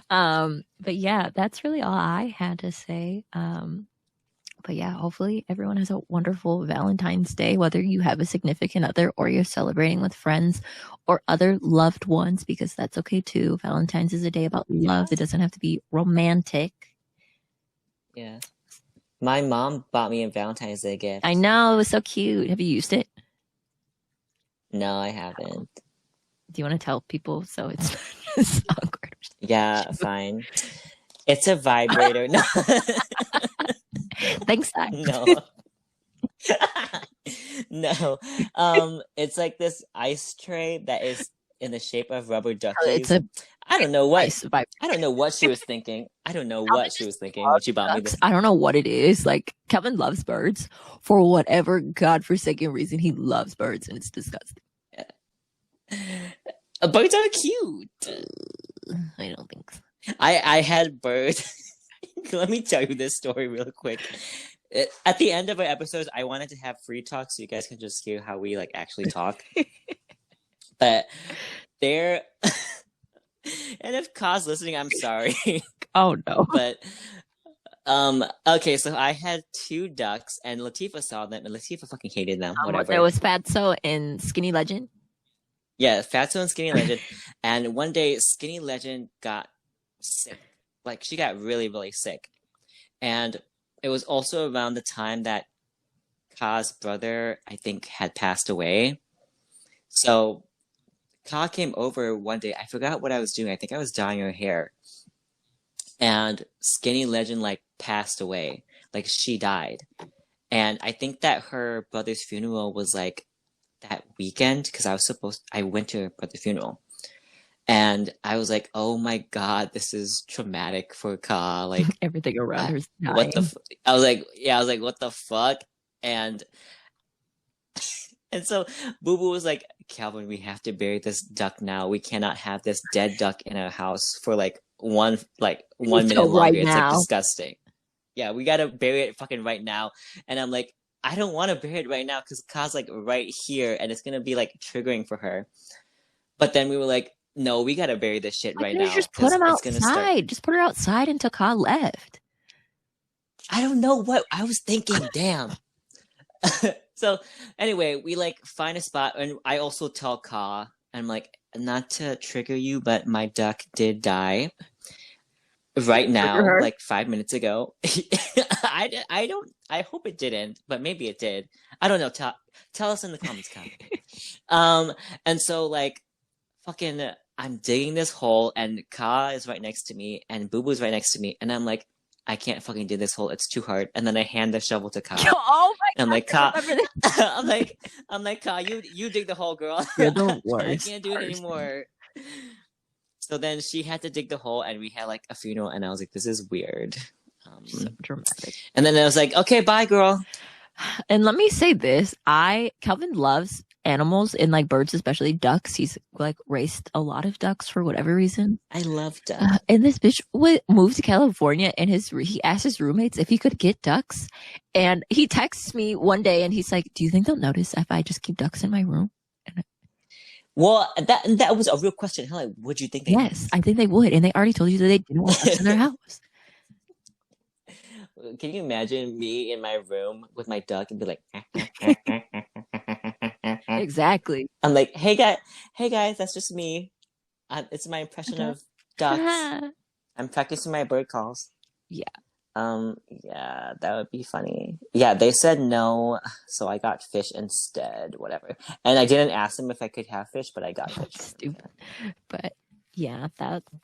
But yeah, that's really all I had to say. But yeah, hopefully everyone has a wonderful Valentine's Day, whether you have a significant other or you're celebrating with friends or other loved ones, because that's okay too. Valentine's is a day about love. It doesn't have to be romantic. Yeah. My mom bought me a Valentine's Day gift. I know, it was so cute. Have you used it? No, I haven't. Do you want to tell people so it's awkward? Yeah, fine. It's a vibrator. No. Thanks, Zach. No. No. It's like this ice tray that is in the shape of rubber duckies. I don't know what she was thinking. I don't know what she was thinking when she bought me this. I don't know what it is. Like, Kevin loves birds for whatever godforsaken reason. He loves birds, and it's disgusting. Birds are cute. I don't think so. I had birds. Let me tell you this story real quick. At the end of our episodes, I wanted to have free talk so you guys can just hear how we like actually talk. But they're and if Ka's listening, I'm sorry. Oh no. But okay, so I had 2 ducks and Latifah saw them and Latifah fucking hated them. Whatever. There was Fatso and Skinny Legend. Yeah, Fatso and Skinny Legend. And one day Skinny Legend got sick. Like she got really, really sick. And it was also around the time that Ka's brother, I think, had passed away. So Ka came over one day. I forgot what I was doing. I think I was dyeing her hair. And Skinny Legend like passed away. Like she died. And I think that her brother's funeral was like that weekend because I went to her brother's funeral. And I was like, oh my God, this is traumatic for Ka. Like everything around her's dying. I was like, what the fuck? And so Boo Boo was like, Calvin, we have to bury this duck now. We cannot have this dead duck in our house for like 1 minute longer. Right it's now. like disgusting. Yeah, we gotta bury it fucking right now. And I'm like, I don't want to bury it right now because Ka's like right here and it's gonna be like triggering for her. But then we were like, no, we gotta bury this shit right now. Just put him outside. Just put her outside until Ka left. I don't know what I was thinking. Damn. So anyway, we like find a spot, and I also tell Ka, and I'm like, not to trigger you, but my duck did die right now, like 5 minutes ago. I hope it didn't, but maybe it did. I don't know. Tell us in the comments, Ka. And so like, fucking, I'm digging this hole, and Ka is right next to me, and Boo Boo's right next to me, and I'm like, I can't fucking dig this hole. It's too hard. And then I hand the shovel to Ka. Oh my God! I'm like, Ka. I'm like, Ka, you dig the hole, girl. You're the worst. I can't do it anymore. So then she had to dig the hole, and we had like a funeral, and I was like, this is weird. So dramatic. And then I was like, okay, bye, girl. And let me say this: Calvin loves animals and like birds, especially ducks. He's like raised a lot of ducks for whatever reason. I love ducks. And this bitch moved to California, and he asked his roommates if he could get ducks. And he texts me one day, and he's like, "Do you think they'll notice if I just keep ducks in my room?" And Well, that was a real question. How, like, would you think they yes, I think they would. And they already told you that they didn't want ducks in their house. Can you imagine me in my room with my duck and be like, Exactly. I'm like, hey guys, that's just me. It's my impression of ducks. I'm practicing my bird calls. Yeah. Yeah, that would be funny. Yeah, they said no, so I got fish instead, whatever. And I didn't ask them if I could have fish, but I got fish. Stupid. But yeah,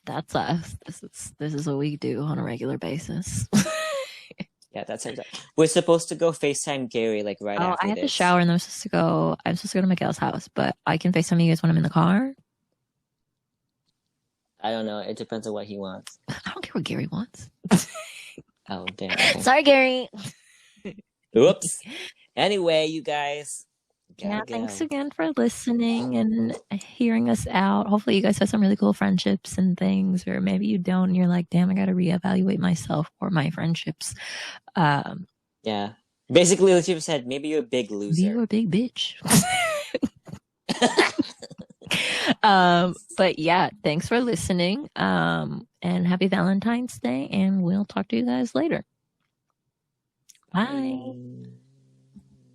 that's us. This is what we do on a regular basis. Yeah, that's it. We're supposed to go FaceTime Gary like right after I have this. to shower and I'm supposed to go to Miguel's house, but I can FaceTime you guys when I'm in the car. I don't know. It depends on what he wants. I don't care what Gary wants. Oh, damn. Sorry, Gary. Oops. Anyway, you guys. Thanks again for listening and hearing us out. Hopefully you guys have some really cool friendships and things, or maybe you don't and you're like, damn, I gotta reevaluate myself or my friendships. Yeah. Basically, what you said, maybe you're a big loser. Maybe you're a big bitch. But yeah, thanks for listening. And happy Valentine's Day, and we'll talk to you guys later. Bye.